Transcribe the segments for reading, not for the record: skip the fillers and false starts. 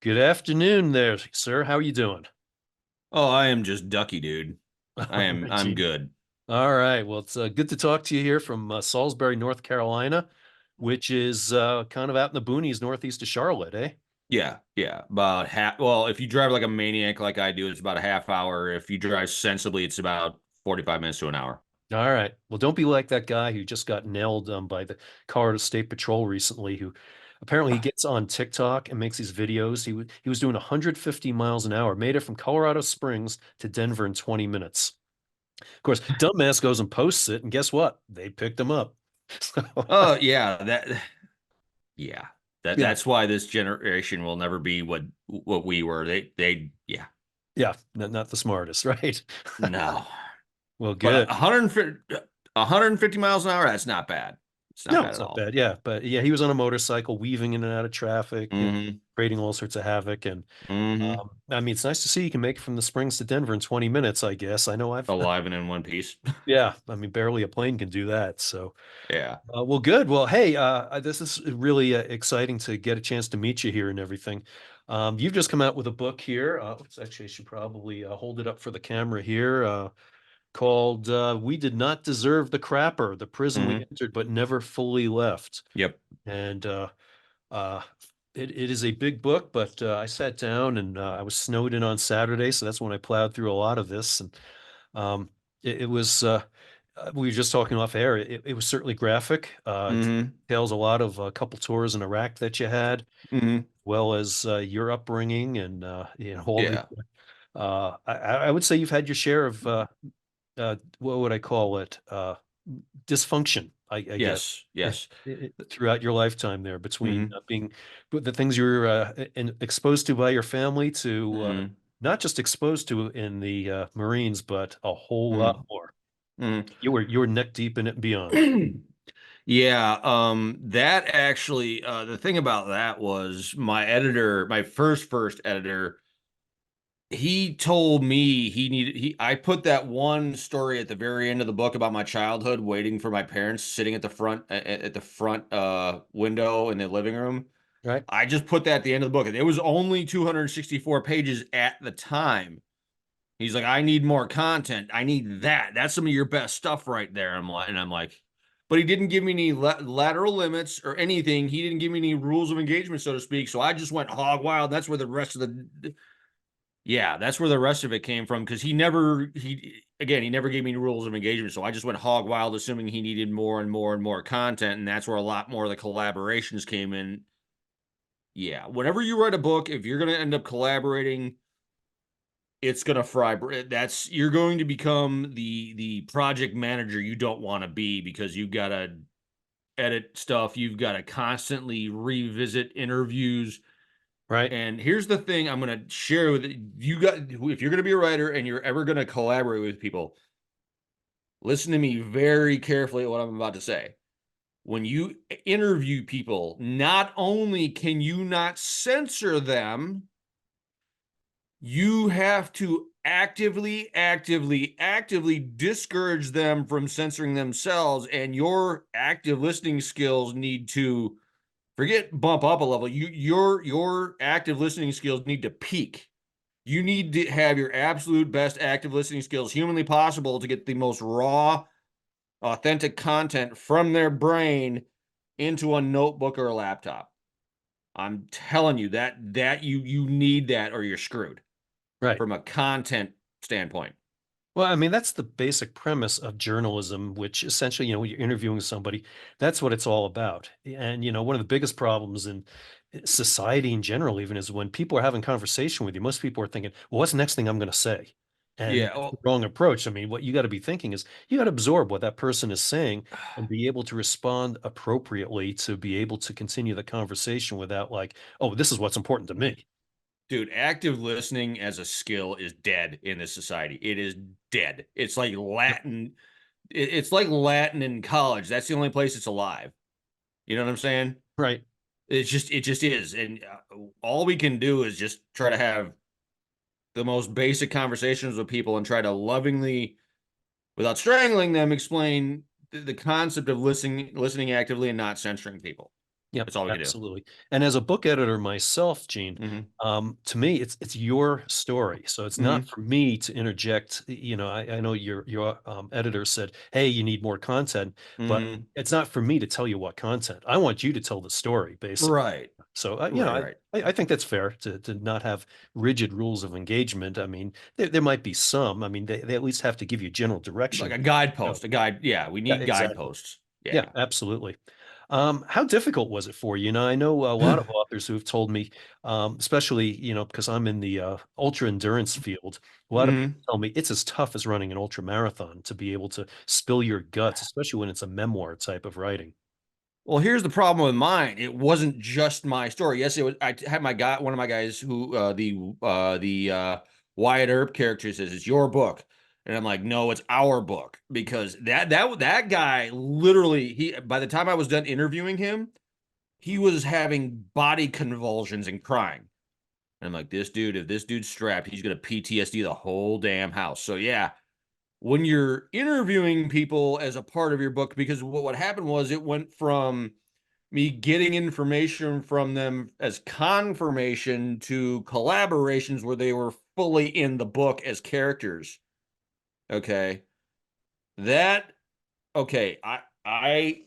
Good afternoon there, sir. How are you doing? Oh, I am just ducky, dude. All right, I'm Gene. good. All right. Well, it's good to talk to you here from Salisbury, North Carolina, which is kind of out in the boonies northeast of Charlotte, eh? Yeah, yeah. About half, well, if you drive like a maniac like I do, it's about a half hour. If you drive sensibly, it's about 45 minutes to an hour. All right. Well, don't be like that guy who just got nailed by the Colorado State Patrol recently, who apparently he gets on TikTok and makes these videos. He was doing 150 miles an hour, made it from Colorado Springs to Denver in 20 minutes. Of course, dumbass goes and posts it, and guess what? They picked him up. So, Oh, yeah, yeah. yeah, That's why this generation will never be what we were. Yeah. yeah, not the smartest, right? No. Well, But good. 150 miles an hour, that's not bad. It's not No, bad it's at not all. bad. Yeah, but yeah, he was on a motorcycle, weaving in and out of traffic, Mm-hmm. creating all sorts of havoc. And Mm-hmm. I mean, it's nice to see you can make it from the Springs to Denver in 20 minutes, I guess. I know I've, Alive and in one piece. yeah, I mean, barely a plane can do that. So, Yeah. well, good. Well, hey, this is really exciting to get a chance to meet you here and everything. You've just come out with a book here. Actually, I should probably hold it up for the camera here. Called "We Did Not Deserve the Crapper: The Prison We Mm-hmm. Entered But Never Fully Left." Yep. And uh, it is a big book, but I sat down and I was snowed in on Saturday, so that's when I plowed through a lot of this. And um, it was we were just talking off air. It was certainly graphic. Mm-hmm. Tells a lot of a couple tours in Iraq that you had, as Mm-hmm. well as your upbringing and all the. Yeah. I would say you've had your share of what would I call it? Dysfunction, I guess, Yes. Yes. throughout your lifetime there between Mm-hmm. being the things you were exposed to by your family to Mm-hmm. not just exposed to in the Marines, but a whole lot more. Mm-hmm. You were neck deep in it and beyond. Yeah, that actually, the thing about that was my editor, my first editor, he told me I put that one story at the very end of the book about my childhood, waiting for my parents sitting at the front window in the living room. Right? I just put that at the end of the book. It was only 264 pages at the time. He's like, I need more content. I need that. That's some of your best stuff right there. I'm like, but he didn't give me any lateral limits or anything. He didn't give me any rules of engagement, so to speak. So I just went hog wild. That's where the rest of yeah, that's where the rest of it came from. Because he never gave me any rules of engagement. So I just went hog wild, assuming he needed more and more and more content. And that's where a lot more of the collaborations came in. Yeah, whenever you write a book, if you're going to end up collaborating, it's gonna fry. That's you're going to become the project manager you don't want to be because you've got to edit stuff. You've got to constantly revisit interviews. Right? And here's the thing I'm gonna share with you. Got if you're gonna be a writer and you're ever gonna collaborate with people, listen to me very carefully. What I'm about to say. When you interview people, not only can you not censor them, you have to actively discourage them from censoring themselves, and your active listening skills need to bump up a level. Your active listening skills need to peak. You need to have your absolute best active listening skills humanly possible to get the most raw, authentic content from their brain into a notebook or a laptop. I'm telling you that you need that or you're screwed Right. from a content standpoint. Well, I mean, that's the basic premise of journalism, which essentially, when you're interviewing somebody, that's what it's all about. And, one of the biggest problems in society in general, even, is when people are having conversation with you, most people are thinking, well, what's the next thing I'm going to say? And Yeah. it's the Oh, wrong approach. I mean, what you got to be thinking is you got to absorb what that person is saying and be able to respond appropriately to be able to continue the conversation without like, oh, this is what's important to me. dude, active listening as a skill is dead in this society. It is dead. It's like Yep. Latin. It's like Latin in college. That's the only place it's alive. You know what I'm saying? Right. It just is. And all we can do is just try to have the most basic conversations with people and try to lovingly, without strangling them, explain the concept of listening actively and not censoring people. Yep, That's all we can do. absolutely. And as a book editor myself, Gene, Mm-hmm. to me, it's your story. So it's not Mm-hmm. for me to interject. I know your editor said, "Hey, you need more content," but Mm-hmm. it's not for me to tell you what content. I want you to tell the story, basically. Right. So, Right. Right. I think that's fair to not have rigid rules of engagement. I mean, there might be some. I mean, they at least have to give you general Like direction. a No, guidpost, a guide. Yeah, we yeah, need exactly. guideposts. Yeah, Yeah. absolutely. How difficult was it for you? I know a lot of authors who've told me, especially, because I'm in the ultra endurance field, a lot of people Mm-hmm. tell me it's as tough as running an ultra marathon to be able to spill your guts, especially when it's a memoir type of writing. Well, here's the problem with mine. It wasn't just my story. Yes, it was. I had one of my guys who the Wyatt Earp character says it's your book, and I'm like, no, it's our book because that guy literally he by the time I was done interviewing him, he was having body convulsions and crying. And I'm like, this dude, if this dude's strapped, he's gonna PTSD the whole damn house. So yeah, when you're interviewing people as a part of your book, because what happened was it went from me getting information from them as confirmation to collaborations where they were fully in the book as characters. Okay. That okay, I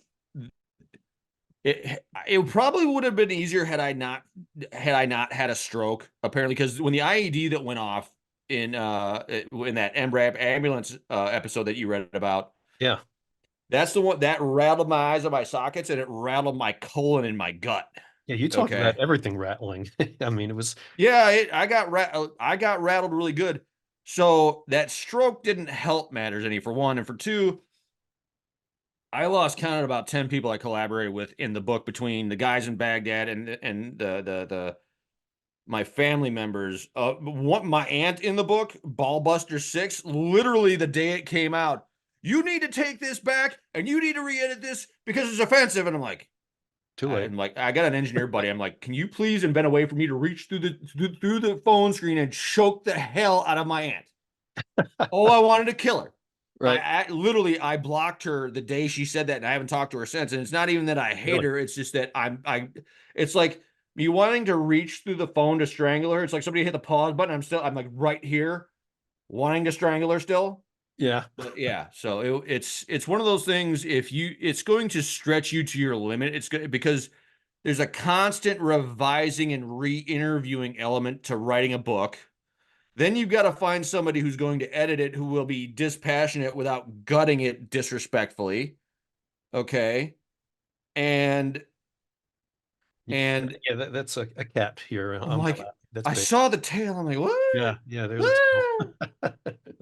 it probably would have been easier had I not had a stroke apparently because when the IED that went off in that MRAP ambulance episode that you read about. Yeah. That's the one that rattled my eyes and my sockets, and it rattled my colon and my gut. Yeah, you talk about Okay. everything rattling. I mean, it was, Yeah, I got rattled really good. So that stroke didn't help matters any for one, and for two, I lost count of about 10 people I collaborated with in the book between the guys in Baghdad and the my family members. My aunt in the book, Ballbuster 6, literally the day it came out, you need to take this back and you need to re-edit this because it's offensive. And I'm like, too late. I got an engineer buddy. I'm like, can you please and bend away for me to reach through the phone screen and choke the hell out of my aunt? Oh, I wanted to kill her. Right. I literally I blocked her the day she said that, and I haven't talked to her since. And it's not even that I hate Really. her; it's just that It's like me wanting to reach through the phone to strangle her. It's like somebody hit the pause button. I'm like right here, wanting to strangle her still. Yeah. But yeah, so it's one of those things. If you, it's going to stretch you to your limit. It's good because there's a constant revising and re-interviewing element to writing a book. Then you've got to find somebody who's going to edit it who will be dispassionate without gutting it disrespectfully. Okay. And and Yeah, that's a cat here I'm on my like, lap. That's I big. saw the tail. I'm like, what? Yeah, yeah, there's a tail. Ah.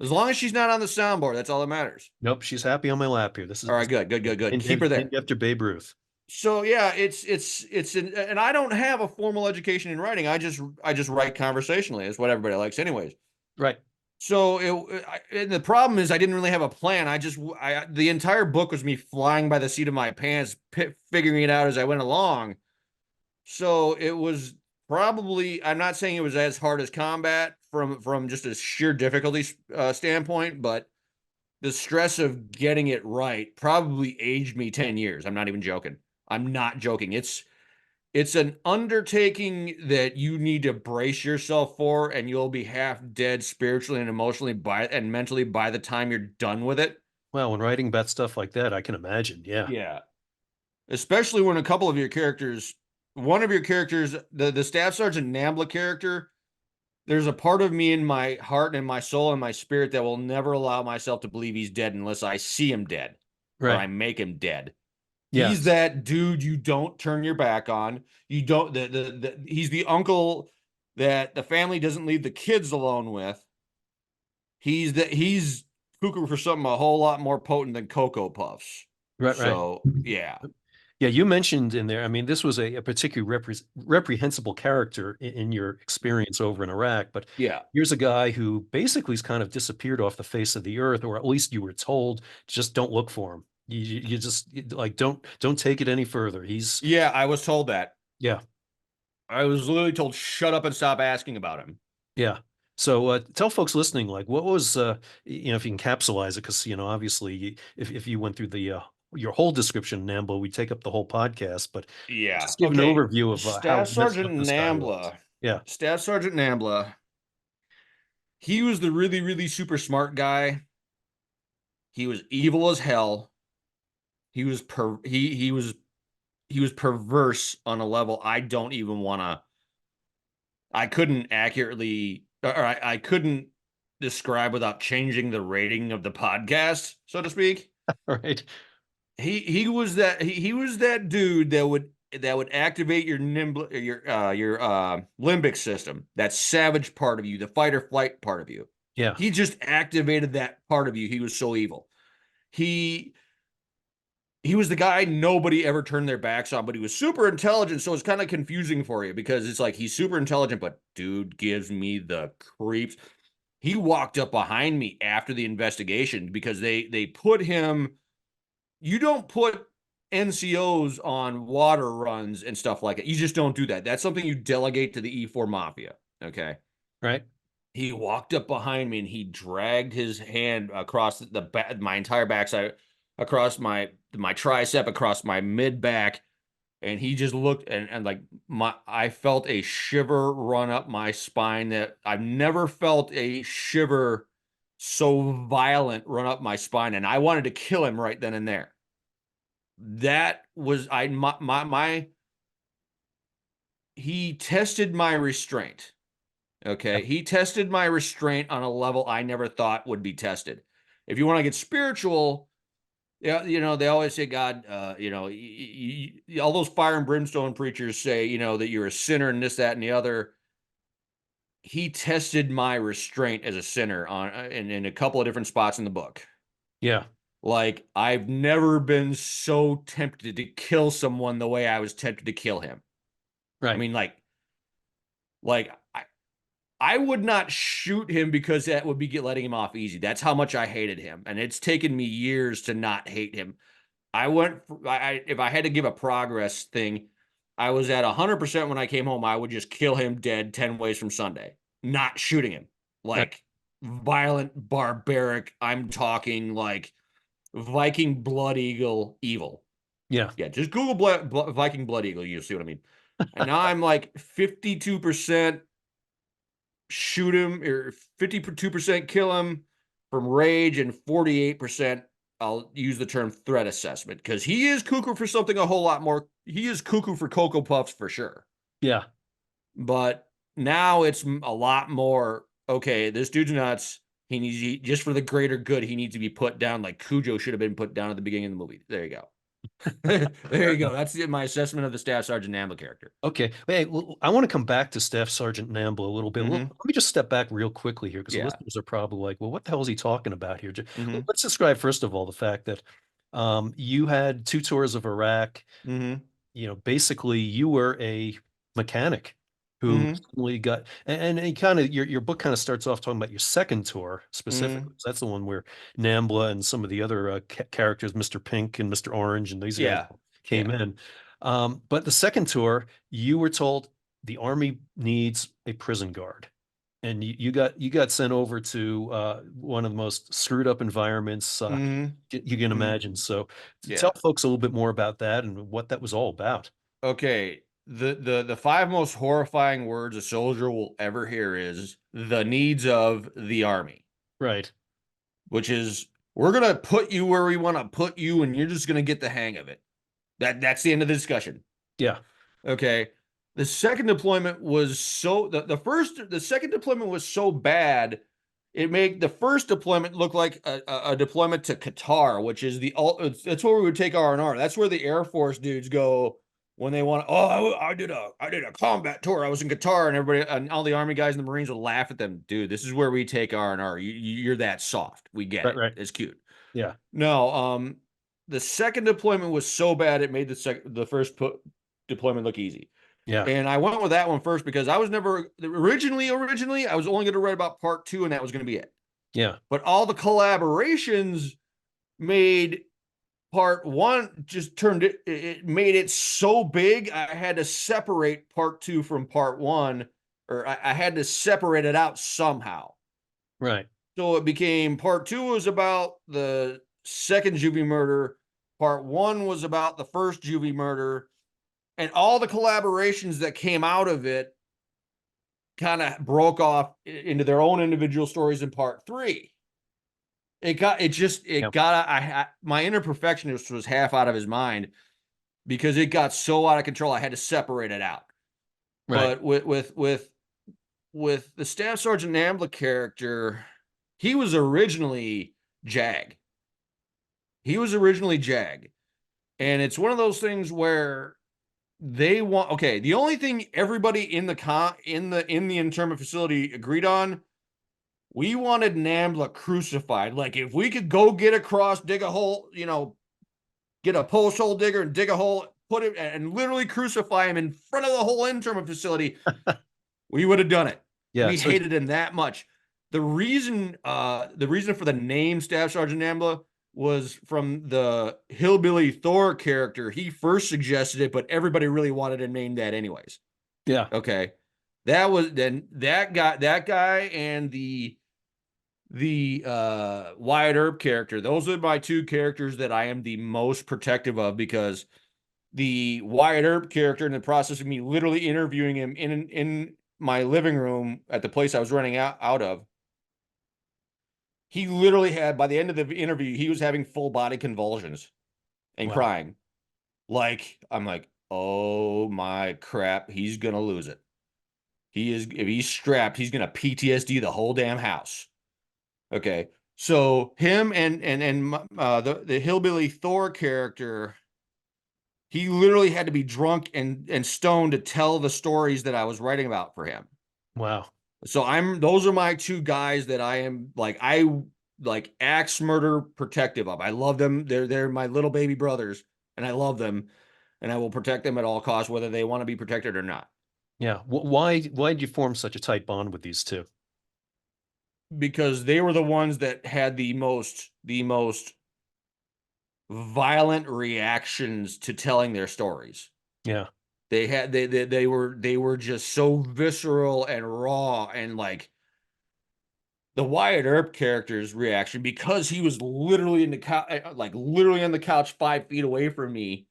As long as she's not on the soundboard, that's all that matters. Nope, she's happy on my lap here. All right, good, good, good, good. Keep her Named there. after Babe Ruth. So yeah, and I don't have a formal education in writing. I just write conversationally. It's what everybody likes, anyways. Right. So and the problem is I didn't really have a plan. The entire book was me flying by the seat of my pants, figuring it out as I went along. So it was probably, I'm not saying it was as hard as combat from just a sheer difficulty standpoint, but the stress of getting it right probably aged me 10 years. I'm not even joking. I'm not joking. It's an undertaking that you need to brace yourself for, and you'll be half dead spiritually and emotionally and mentally by the time you're done with it. Well, when writing about stuff like that, I can imagine. Yeah. Yeah. Especially when a couple of your characters, one of your characters, the Staff Sergeant Nambla character, there's a part of me in my heart and my soul and my spirit that will never allow myself to believe he's dead unless I see him dead or Right. I make him dead. He's Yes. that dude you don't turn your back on. You don't he's the uncle that the family doesn't leave the kids alone with. He's cuckoo for something a whole lot more potent than Cocoa Puffs. Right. Right. So yeah. Yeah, you mentioned in there, I mean, this was a particularly reprehensible character in your experience over in Iraq, but Yeah. here's a guy who basically has kind of disappeared off the face of the earth, or at least you were told, just don't look for him. You just like don't take it any further. He's Yeah, I was told that. yeah, I was literally told shut up and stop asking about him. yeah. So tell folks listening, like what was if you can capsulize it, because obviously if you went through the your whole description, Nambo, we take up the whole podcast, but Yeah. just give an Okay. overview of how Staff messed Sergeant up this guy was. Nambla. Yeah. Staff Sergeant Nambla. He was the really, really super smart guy. He was evil as hell. He was perverse on a level I don't even want to. I couldn't accurately, or I couldn't describe without changing the rating of the podcast, so to speak. Right. He was that dude that would activate your limbic system, that savage part of you, the fight or flight part of you. Yeah. He just activated that part of you. He was so evil. He he was the guy nobody ever turned their backs on, but he was super intelligent. So it's kind of confusing for you because it's like he's super intelligent, but dude gives me the creeps. He walked up behind me after the investigation because they put him. You don't put NCOs on water runs and stuff like that. You just don't do that. That's something you delegate to the E4 Mafia. Okay. Right. He walked up behind me and he dragged his hand across the back, my entire backside, across my tricep, across my mid back, and he just looked and like I felt a shiver run up my spine that I've never felt a shiver so violent run up my spine, and I wanted to kill him right then and there. That was I my he tested my restraint. Yeah. Okay. He tested my restraint on a level I never thought would be tested. If you want to get spiritual, yeah, they always say God, all those fire and brimstone preachers say, that you're a sinner and this, that, and the other. He tested my restraint as a sinner in a couple of different spots in the book. Yeah. Like, I've never been so tempted to kill someone the way I was tempted to kill him. I Right. mean, like I would not shoot him because that would be letting him off easy. That's how much I hated him, and it's taken me years to not hate him. If I had to give a progress thing, I was at 100% when I came home. I would just kill him dead 10 ways from Sunday, not shooting him. Right. Like violent, barbaric. I'm talking like Viking Blood Eagle evil. Yeah. Yeah, just Google Viking Blood Eagle. You'll see what I mean. And now I'm like 52% shoot him, or 52% kill him from rage, and 48% I'll use the term threat assessment, because he is cuckoo for something a whole lot more. He is cuckoo for Cocoa Puffs for sure. Yeah. But now it's a lot more, okay, this dude's nuts. Just for the greater good, he needs to be put down like Cujo should have been put down at the beginning of the movie. There you go. There Fair you go. enough. That's my assessment of the Staff Sergeant Namba character. Okay. Hey, I want to come back to Staff Sergeant Namble a little bit. Let Mm-hmm. me just step back real quickly here because the Yeah. listeners are probably like, well, what the hell is he talking about here? Mm-hmm. Let's describe, first of all, the fact that you had 2 tours of Iraq. Mm-hmm. Basically you were a mechanic who Mm-hmm. suddenly got, and he kind of, your book kind of starts off talking about your second tour Mm-hmm. specifically. So that's the one where Nambla and some of the other characters, Mr. Pink and Mr. Orange, and these guys Yeah. came Yeah. in. But the second tour, you were told the Army needs a prison guard. And you got sent over to one of the most screwed up environments Mm-hmm. you can Mm-hmm. imagine. So tell Yeah. folks a little bit more about that and what that was all about. Okay. The five most horrifying words a soldier will ever hear is the needs of the army, Right. which is we're gonna put you where we want to put you, and you're just gonna get the hang of it. That's the end of the discussion. Yeah. Okay. The second deployment was so the second deployment was so bad, it made the first deployment look like a deployment to Qatar, which is that's where we would take R&R. That's where the Air Force dudes go when they want. Oh, I did a combat tour. I was in Qatar, and everybody and all the Army guys and the Marines would laugh at them. Dude, this is where we take R&R. You're that soft. We get Right. it. Right. It's cute. Yeah. No, the second deployment was so bad it made the first deployment look easy. Yeah. And I went with that one first because I was never originally I was only going to write about part 2, and that was going to be it. Yeah. But all the collaborations made part 1 just turned it made it so big I had to separate part 2 from part 1, or I had to separate it out somehow. Right. So it became part 2 was about the second Juvie murder. Part one was about the first juvie murder, and all the collaborations that came out of it kind of broke off into their own individual stories in part three. Yeah. My inner perfectionist was half out of his mind because it got so out of control. I had to separate it out. Right. But with the Staff Sergeant Nambla character, he was originally Jag. He was originally Jag. And it's one of those things where they want, okay, the only thing everybody in the internment facility agreed on, we wanted Nambla crucified. Like, if we could go get across, dig a hole, get a post hole digger and dig a hole, put it and literally crucify him in front of the whole internment facility, we would have done it. Yeah. We So hated him that much. The reason for the name Staff Sergeant Nambla was from the Hillbilly Thor character. He first suggested it, but everybody really wanted to name that anyways. yeah. Okay. That guy and the Wyatt Earp character. Those are my two characters that I am the most protective of, because the Wyatt Earp character, in the process of me literally interviewing him in my living room at the place I was running out of, he literally had, by the end of the interview, he was having full body convulsions and Wow. crying. Like, I'm like, oh my crap, he's gonna lose it. If he's strapped, he's gonna PTSD the whole damn house. Okay, so him and the hillbilly Thor character, he literally had to be drunk and stoned to tell the stories that I was writing about for him. Wow. So those are my two guys that I axe murder protective of. I love them. They're my little baby brothers, and I love them, and I will protect them at all costs, whether they want to be protected or not. Yeah. Why did you form such a tight bond with these two? Because they were the ones that had the most violent reactions to telling their stories. Yeah. They were just so visceral and raw, and like the Wyatt Earp character's reaction, because he was literally in the couch, like literally on the couch 5 feet away from me.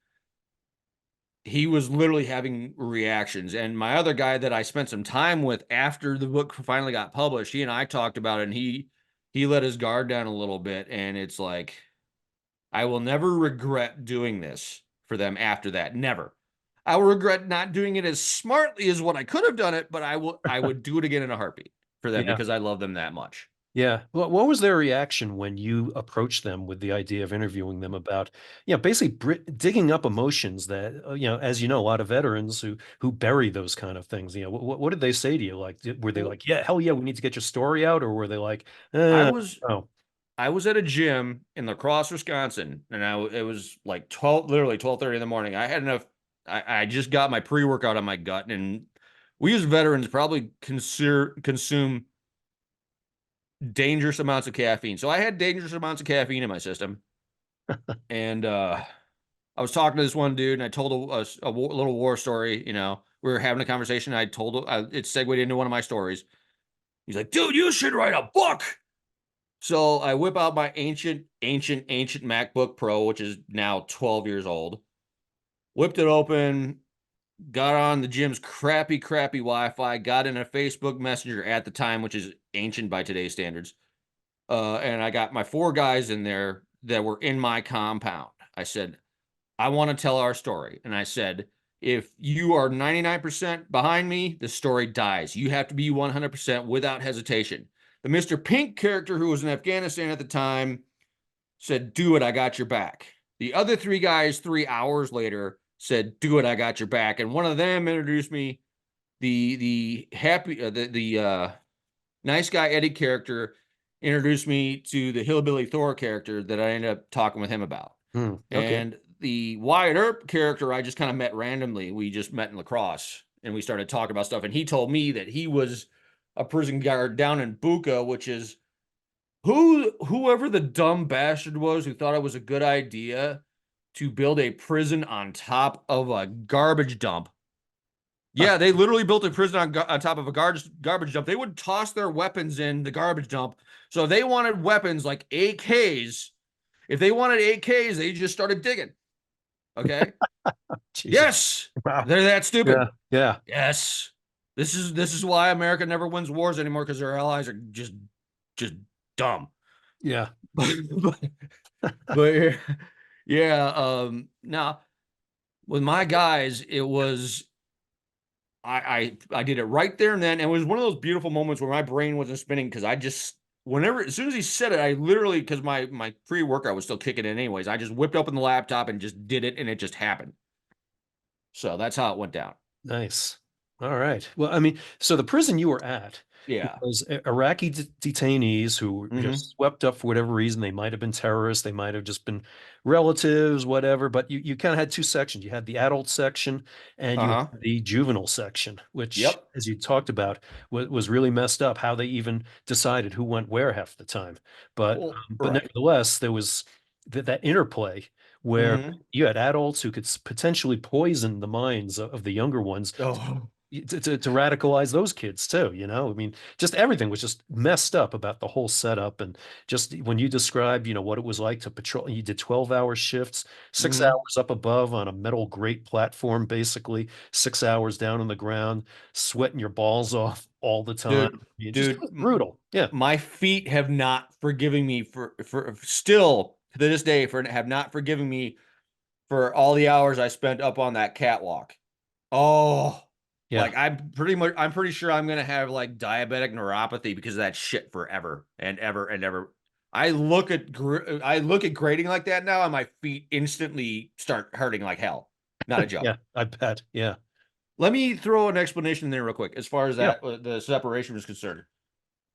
He was literally having reactions. And my other guy that I spent some time with after the book finally got published, he and I talked about it, and he let his guard down a little bit. And it's like, I will never regret doing this for them after that. Never. I will regret not doing it as smartly as what I could have done it, but I would do it again in a heartbeat for them, Yeah. because I love them that much. Yeah. What was their reaction when you approached them with the idea of interviewing them about, basically digging up emotions that, as you know, a lot of veterans who bury those kind of things. What did they say to you? Like, were they Well, like, yeah, hell yeah, we need to get your story out, or were they like, I was oh, I was at a gym in La Crosse, Wisconsin, and it was like 12, literally 12:30 in the morning. I had enough. I just got my pre-workout on my gut, and we as veterans probably consume dangerous amounts of caffeine. So I had dangerous amounts of caffeine in my system, and I was talking to this one dude, and I told a little war story. We were having a conversation. It segued into one of my stories. He's like, "Dude, you should write a book." So I whip out my ancient MacBook Pro, which is now 12 years old. Whipped it open, got on the gym's crappy Wi-Fi, got in a Facebook Messenger at the time, which is ancient by today's standards. And I got my four guys in there that were in my compound. I said, I want to tell our story. And I said, if you are 99% behind me, the story dies. You have to be 100% without hesitation. The Mr. Pink character, who was in Afghanistan at the time, said, do it, I got your back. The other three guys, 3 hours later, said, do it, I got your back. And one of them introduced me, the happy, the nice guy Eddie character introduced me to the hillbilly Thor character that I ended up talking with him about. okay. And the Wyatt Earp character, I just kind of met randomly. We just met in La Crosse, and we started talking about stuff. And he told me that he was a prison guard down in Buka, which is whoever the dumb bastard was who thought it was a good idea to build a prison on top of a garbage dump. Yeah, they literally built a prison on top of a garbage dump. They would toss their weapons in the garbage dump. So they wanted weapons like AKs If they wanted AKs, they just started digging. Okay. Jesus. Yes, Wow. they're that Yeah. stupid. Yeah. Yes. This is why America never wins wars anymore, because their allies are just dumb. Yeah. but, but yeah, now with my guys, it was I did it right there and then, and it was one of those beautiful moments where my brain wasn't spinning, because I just whenever as soon as he said it, I literally, because my pre-workout was still kicking in anyways, I just whipped open the laptop and just did it, and it just happened. So that's how it went down. Nice. All right. Well, I mean, so the prison you were at Yeah. was Iraqi detainees who were Mm-hmm. just swept up for whatever reason. They might have been terrorists, they might have just been relatives, whatever. But you kind of had two sections. You had the adult section and you Uh-huh. had the juvenile section, which, Yep. as you talked about, was really messed up. How they even decided who went where half the time. Well, But right. nevertheless, there was that interplay where Mm-hmm. you had adults who could potentially poison the minds of the younger ones Oh, to radicalize those kids too, you know? I mean, just everything was just messed up about the whole setup. And just when you described, what it was like to patrol, you did 12-hour shifts, six mm-hmm. hours up above on a metal grate platform, basically, 6 hours down on the ground, sweating your balls off all the time. Dude, You just dude, brutal. Yeah. my feet have not forgiven me for still to this day for have not forgiven me for all the hours I spent up on that catwalk. Oh, Yeah. like I'm pretty sure I'm gonna have like diabetic neuropathy because of that shit forever and ever and ever. I look at grading like that now, and my feet instantly start hurting like hell. Not a joke. Yeah. I bet. Yeah. Let me throw an explanation in there real quick as far as Yeah. that the separation was concerned.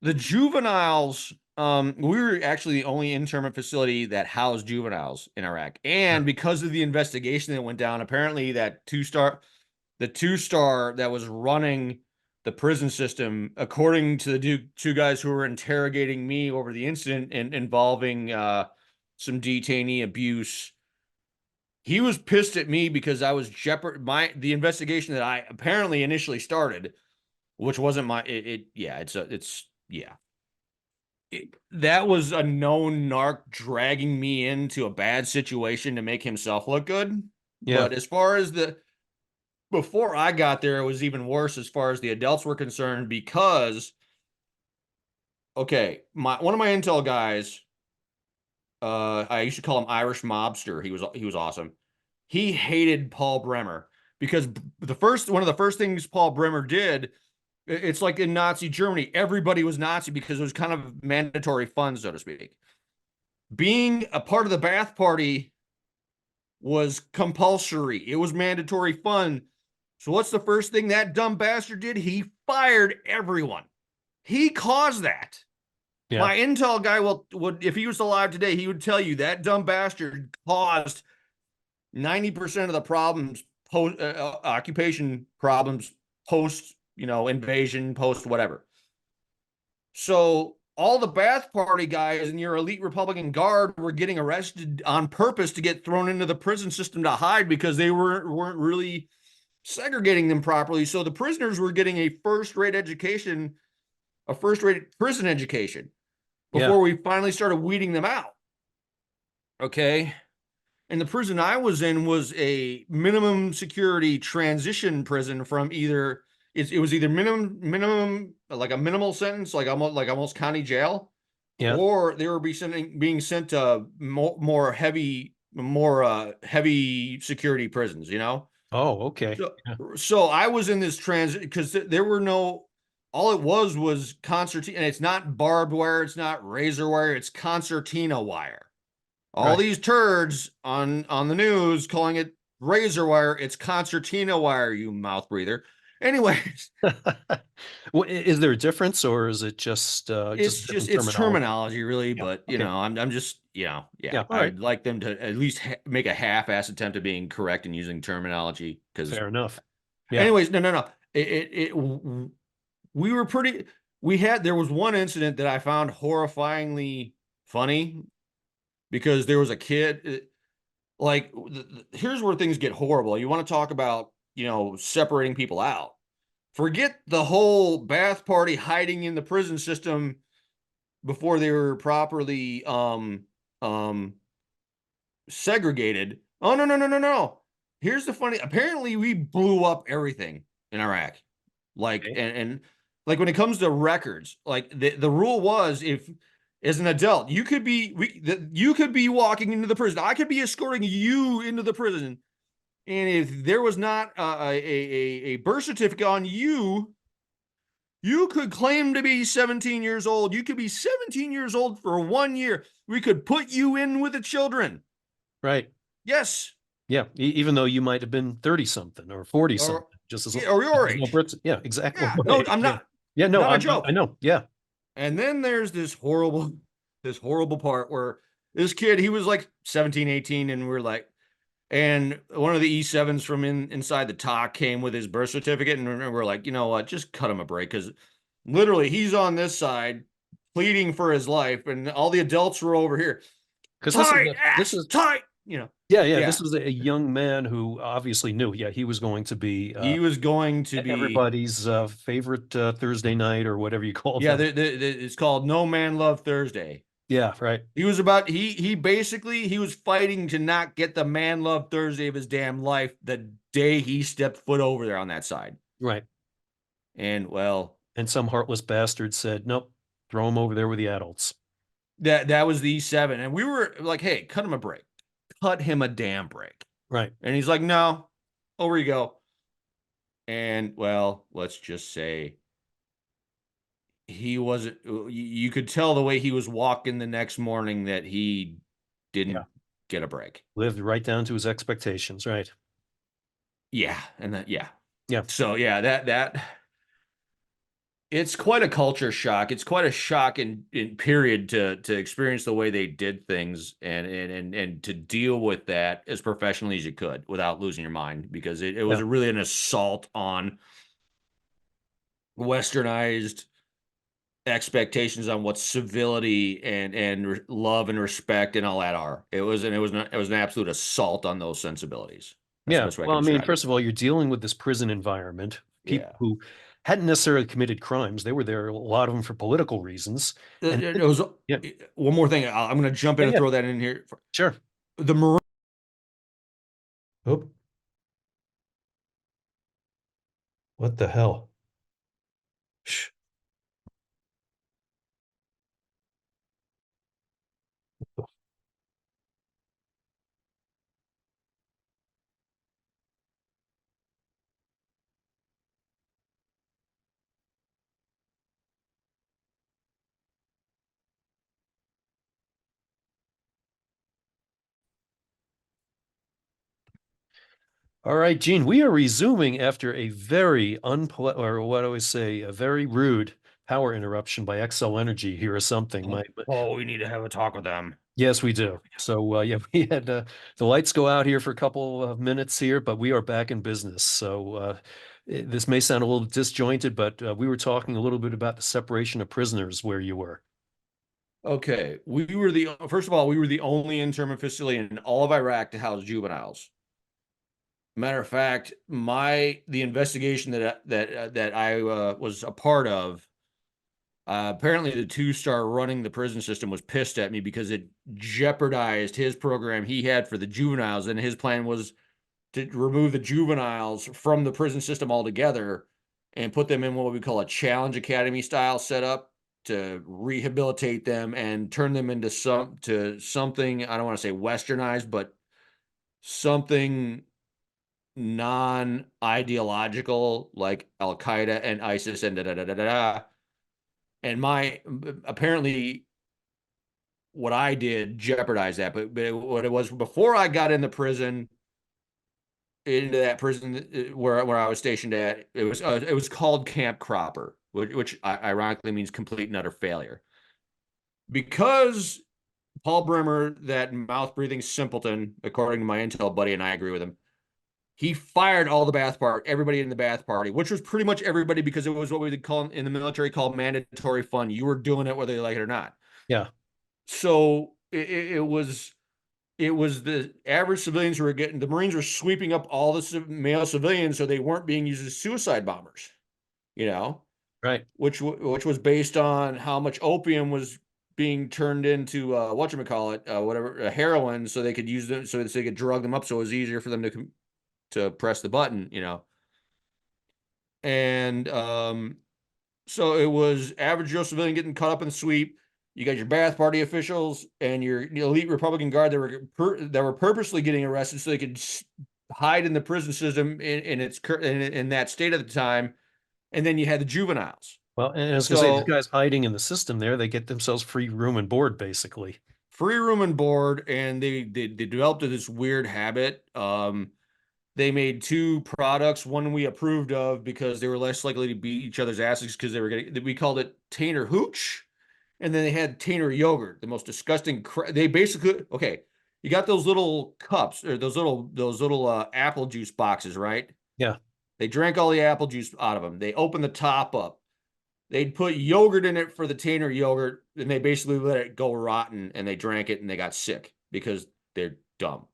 The juveniles, we were actually the only internment facility that housed juveniles in Iraq. Yeah. And because of the investigation that went down, apparently the two star that was running the prison system, according to the two guys who were interrogating me over the incident involving some detainee abuse, he was pissed at me because I was the investigation that I apparently initially started, which wasn't my yeah, it's yeah. That was a known narc dragging me into a bad situation to make himself look good. Yeah. But as far as before I got there, it was even worse as far as the adults were concerned, because okay, one of my intel guys, I used to call him Irish Mobster. He was awesome. He hated Paul Bremer because one of the first things Paul Bremer did, it's like in Nazi Germany, everybody was Nazi because it was kind of mandatory fun, so to speak. Being a part of the bath party was compulsory. It was mandatory fun. So what's the first thing that dumb bastard did? He fired everyone. He caused that. Yeah. My intel guy would if he was alive today, he would tell you that dumb bastard caused 90% of the problems, post occupation problems, post invasion, post whatever. So all the bath party guys in your elite Republican Guard were getting arrested on purpose to get thrown into the prison system to hide, because they weren't really segregating them properly. So the prisoners were getting a first-rate education, a first-rate prison education, Yeah. before we finally started weeding them out. Okay. And the prison I was in was a minimum security transition prison from it was either minimum like a minimal sentence, like almost county jail, Yeah. or they were being sent to more heavy security prisons, Oh, okay. so Yeah. so I was in this transit because there were no all it was concertina, and it's not barbed wire, it's not razor wire, it's concertina wire. All Right. these turds on the news calling it razor wire, it's concertina wire, you mouth breather. Anyways, Well, is there a difference or is it just it's a just different it's terminology? terminology really, Yeah. but Okay. I'm just yeah, Yeah. All right. I'd like them to at least make a half-ass attempt at being correct and using terminology, because Fair enough. Yeah. anyways, no, we were pretty there was one incident that I found horrifyingly funny, because there was a kid, like here's where things get horrible. You want to talk about separating people out, forget the whole bath party hiding in the prison system before they were properly segregated. Oh, no, no, no, no, no. Here's the funny. Apparently, we blew up everything in Iraq. Like, Okay. and like when it comes to records, like the rule was, if as an adult, you could be walking into the prison. I could be escorting you into the prison. And if there was not a birth certificate on you, you could claim to be 17 years old. You could be 17 years old for 1 year. We could put you in with the children. Right. Yes. Yeah. Even though you might have been 30 something or 40 something, Or just as yeah, or your there's no age. Brits. Yeah, exactly. Yeah. No, I'm Yeah. not Yeah. No, not a I joke. know. Yeah. And then there's this horrible part where this kid, he was like 17, 18, and we're like, and one of the E7s from inside the talk came with his birth certificate, and we're like, you know what, just cut him a break, because literally he's on this side pleading for his life, and all the adults were over here. Because Tight this ass, is, tight, you know. yeah, yeah. Yeah. This was a young man who obviously knew, yeah, he was going to be He was going to be, everybody's favorite Thursday night or whatever you call yeah, them. it's called No Man Love Thursday. Yeah, right, He basically he was fighting to not get the man love Thursday of his damn life the day he stepped foot over there on that side. right. And well, And some heartless bastard said, nope, throw him over there with the adults. that was the E7. And we were like, hey, cut him a break. Cut him a damn break. Right. And he's like, no, over you go. And well, let's just say he wasn't, you could tell the way he was walking the next morning that he Yeah. didn't get a break. Lived right down to his expectations. Right. Yeah. And that, yeah. Yeah. So yeah, that it's quite a culture shock. It's quite a shock in period to experience the way they did things, and to deal with that as professionally as you could without losing your mind, because it was Yeah. really an assault on westernized expectations on what civility and love and respect and all that are. It was an absolute assault on those sensibilities. That's the Yeah. best way I Well, can I mean, describe it. first of all, you're dealing with this prison environment, people Yeah. who hadn't necessarily committed crimes. They were there, a lot of them for political reasons. And It was yeah, one more thing. I'm going to jump in yeah, and yeah, throw that in here. sure. The Marine. Oh, what the hell? Shh. All right, Gene, we are resuming after a very unpleasant, or what I always say, a very rude power interruption by XL Energy here or something. Oh, we need to have a talk with them. Yes, we do. So, yeah, we had the lights go out here for a couple of minutes here, but we are back in business. So, this may sound a little disjointed, but we were talking a little bit about the separation of prisoners where you were. Okay, first of all, we were the only internment facility in all of Iraq to house juveniles. Matter of fact, the investigation that I was a part of, apparently the two-star running the prison system was pissed at me because it jeopardized his program he had for the juveniles, and his plan was to remove the juveniles from the prison system altogether and put them in what we call a challenge academy style setup to rehabilitate them and turn them into something, I don't want to say westernized, but something non-ideological like Al Qaeda and ISIS and da da da da da. And my apparently what I did jeopardized that, but what it was before I got in the prison, into that prison where I was stationed at, it was called Camp Cropper, which ironically means complete and utter failure, because Paul Bremer, that mouth breathing simpleton, according to my intel buddy, and I agree with him, he fired all the everybody in the Bath Party, which was pretty much everybody, because it was what we would call in the military called mandatory fun. You were doing it whether you like it or not. Yeah, So it was the average civilians who were getting, the Marines were sweeping up all the male civilians, so they weren't being used as suicide bombers, you know, right. which was based on how much opium was being turned into whatchamacallit, whatever, heroin, so they could use them, so they could drug them up, so it was easier for them to press the button, you know. And so it was average Joe civilian getting caught up in the sweep. You got your Bath Party officials and your elite Republican guard that were purposely getting arrested so they could hide in the prison system in that state at the time. And then you had the juveniles. Well, and I was going to say, these So guys hiding in the system there, they get themselves free room and board, basically. free room and board, and they developed this weird habit. They made two products, one we approved of because they were less likely to beat each other's asses because they were getting, we called it Tainer Hooch. And then they had Tainer yogurt, the most disgusting. They basically, okay, you got those little cups or those little apple juice boxes, right? Yeah. They drank all the apple juice out of them. They opened the top up. They'd put yogurt in it for the Tainer yogurt, and they basically let it go rotten, and they drank it and they got sick because they're dumb.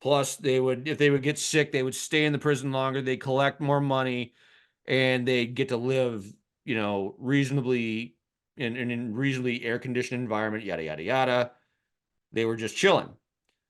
Plus, if they would get sick, they would stay in the prison longer. They collect more money, and they get to live, you know, reasonably in reasonably air conditioned environment. Yada yada yada. They were just chilling.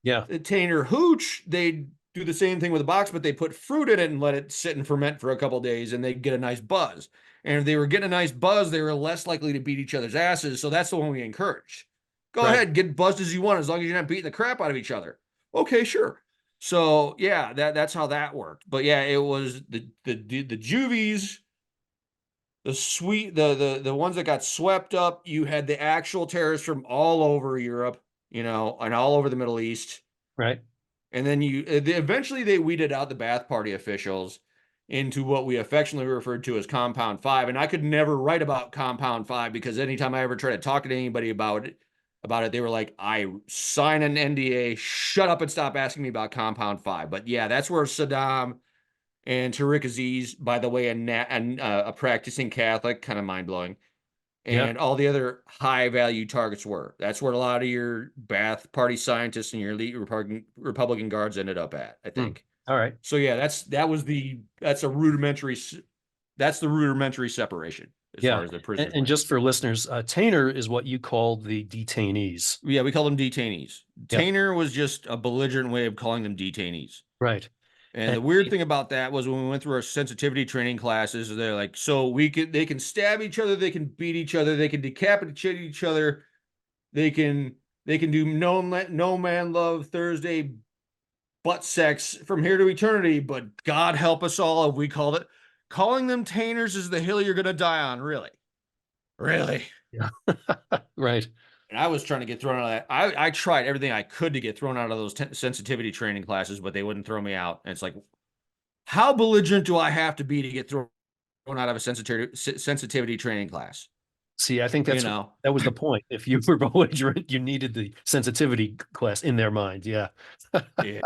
Yeah. The Tainer Hooch, they do the same thing with a box, but they put fruit in it and let it sit and ferment for a couple days, and they get a nice buzz. And if they were getting a nice buzz, they were less likely to beat each other's asses. So that's the one we encourage. Go Right. ahead, get buzzed as you want, as long as you're not beating the crap out of each other. Okay, sure. So yeah, that's how that worked. But yeah, it was the juvies, the ones that got swept up. You had the actual terrorists from all over Europe, you know, and all over the Middle East. Right. And then eventually they weeded out the Bath Party officials into what we affectionately referred to as Compound 5. And I could never write about Compound 5 because anytime I ever tried to talk to anybody about it, they were like, I sign an NDA, shut up and stop asking me about Compound 5. But yeah, that's where Saddam and Tariq Aziz, by the way, a practicing Catholic, kind of mind blowing, Yeah. and all the other high value targets were. That's where a lot of your Bath Party scientists and your elite Republican guards ended up at, I Hmm. think. All right. So yeah, that's the rudimentary separation as Yeah. far as the prisoners And went. just for listeners, Tainer is what you call the detainees. Yeah, we call them detainees. Yep. Tainer was just a belligerent way of calling them detainees. Right. And And the weird thing about that was when we went through our sensitivity training classes, they're like, so they can stab each other, they can beat each other, they can decapitate each other, they can do no man love Thursday butt sex from here to eternity, but God help us all if we called it. Calling them tainers is the hill you're gonna die on, really. Really. yeah. Right. And I was trying to get thrown out of that. I tried everything I could to get thrown out of those sensitivity training classes, but they wouldn't throw me out. And it's like, how belligerent do I have to be to get thrown out of a sensitivity training class? See, I think You know? that was the point. If you were belligerent, you needed the sensitivity class in their mind. Yeah. Yeah.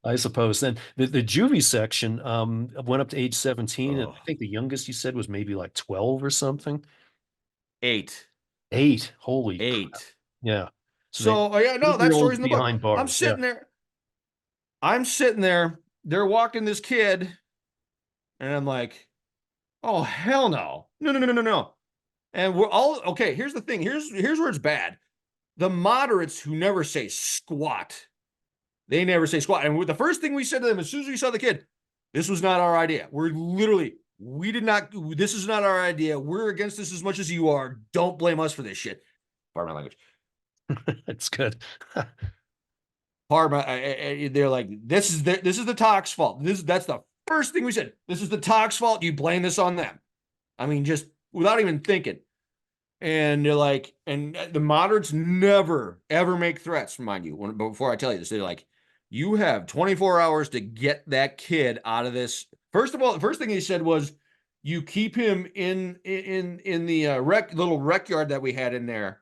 I suppose. Then the juvie section went up to age 17, and Oh, I think the youngest you said was maybe like 12 or something. 8. 8. Holy crap. 8. Yeah. So they So yeah, no, that 8-year-olds story's in the book. behind bars. Yeah. I'm sitting there, they're walking this kid, and I'm like, oh hell no. No, no, no, no, no, no. And we're all okay. Here's the thing. Here's where it's bad. The moderates who never say squat, they never say squat. And the first thing we said to them as soon as we saw the kid, this was not our idea. We did not, this is not our idea. We're against this as much as you are. Don't blame us for this shit. Pardon my language. It's good. They're like, this is the Tox fault. That's the first thing we said. This is the Tox fault. You blame this on them. I mean, just without even thinking. And they're like, and the moderates never ever make threats, mind you. Before I tell you this, they're like, you have 24 hours to get that kid out of this. First of all, the first thing he said was, you keep him in the little rec yard that we had in there.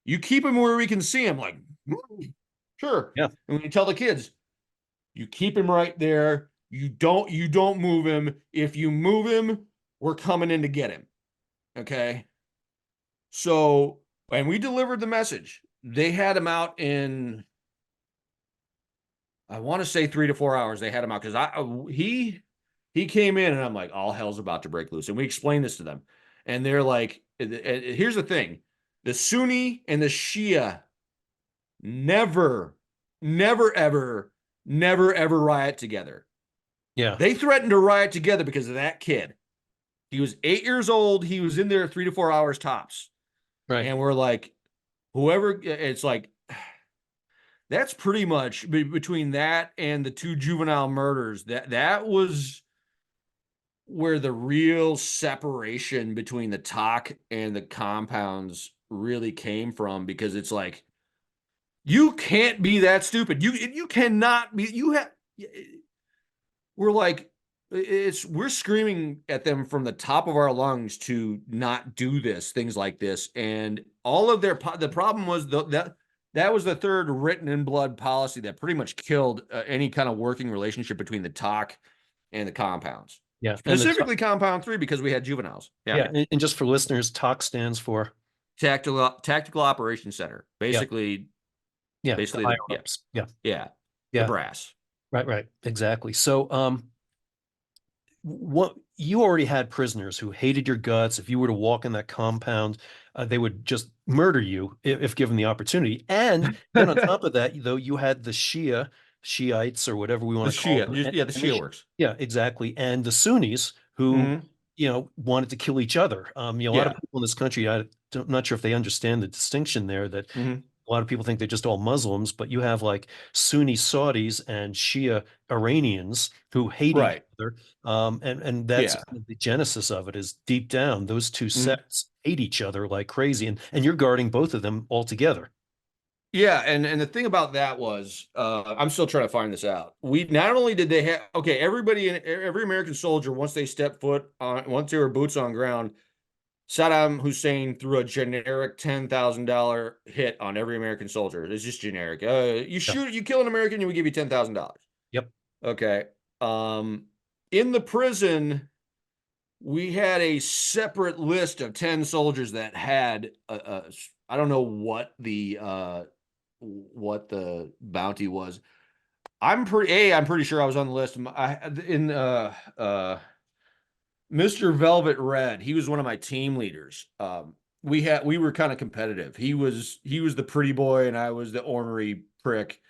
You keep him where we can see him. Like, sure. Yeah. And when you tell the kids, you keep him right there. You don't move him. If you move him, we're coming in to get him. Okay. So, and we delivered the message. They had him out in, I want to say 3 to 4 hours. They had him out because he came in and I'm like, all hell's about to break loose. And we explained this to them. And they're like, here's the thing. The Sunni and the Shia never, never, ever, never, ever riot together. Yeah. They threatened to riot together because of that kid. He was 8 years old. He was in there 3 to 4 hours tops. Right. And we're like, whoever, it's like, that's pretty much between that and the two juvenile murders. That was where the real separation between the talk and the compounds really came from, because it's like, you can't be that stupid. You cannot be. You have. We're like, we're screaming at them from the top of our lungs to not do this, things like this, and all of the problem was that was the third written in blood policy that pretty much killed any kind of working relationship between the talk and the compounds, Yeah. And specifically compound 3, because we had juveniles. Yeah. yeah. And just for listeners, TOC stands for Tactical Operations Center. yeah. Basically, Yeah. The basically higher the yeah, ups. Yeah. yeah, the Yeah. brass. Right. Right. Exactly. So, what you already had prisoners who hated your guts. If you were to walk in that compound, they would just murder you if given the opportunity. And then on top of that, though, you had the Shiites or whatever we want The to call Shia, them. yeah, the And Shia works. yeah, exactly. And the Sunnis who, Mm-hmm. wanted to kill each other. A lot of Yeah. people in this country, I'm not sure if they understand the distinction there that Mm-hmm. a lot of people think they're just all Muslims, but you have like Sunni Saudis and Shia Iranians who hate each Right. other. And that's Yeah. kind of the genesis of it is deep down, those two Mm-hmm. sects hate each other like crazy. And you're guarding both of them all together. Yeah, and the thing about that was, I'm still trying to find this out. We not only did they have, okay, every American soldier, once they stepped foot on, once they were boots on ground, Saddam Hussein threw a generic $10,000 hit on every American soldier. It's just generic. Yeah. You kill an American, you would give you $10,000. Yep. Okay. In the prison, we had a separate list of 10 soldiers that had I don't know what the bounty was. I'm pretty sure I was on the list. In Mr. Velvet Red, he was one of my team leaders. We were kind of competitive. He was the pretty boy and I was the ornery prick.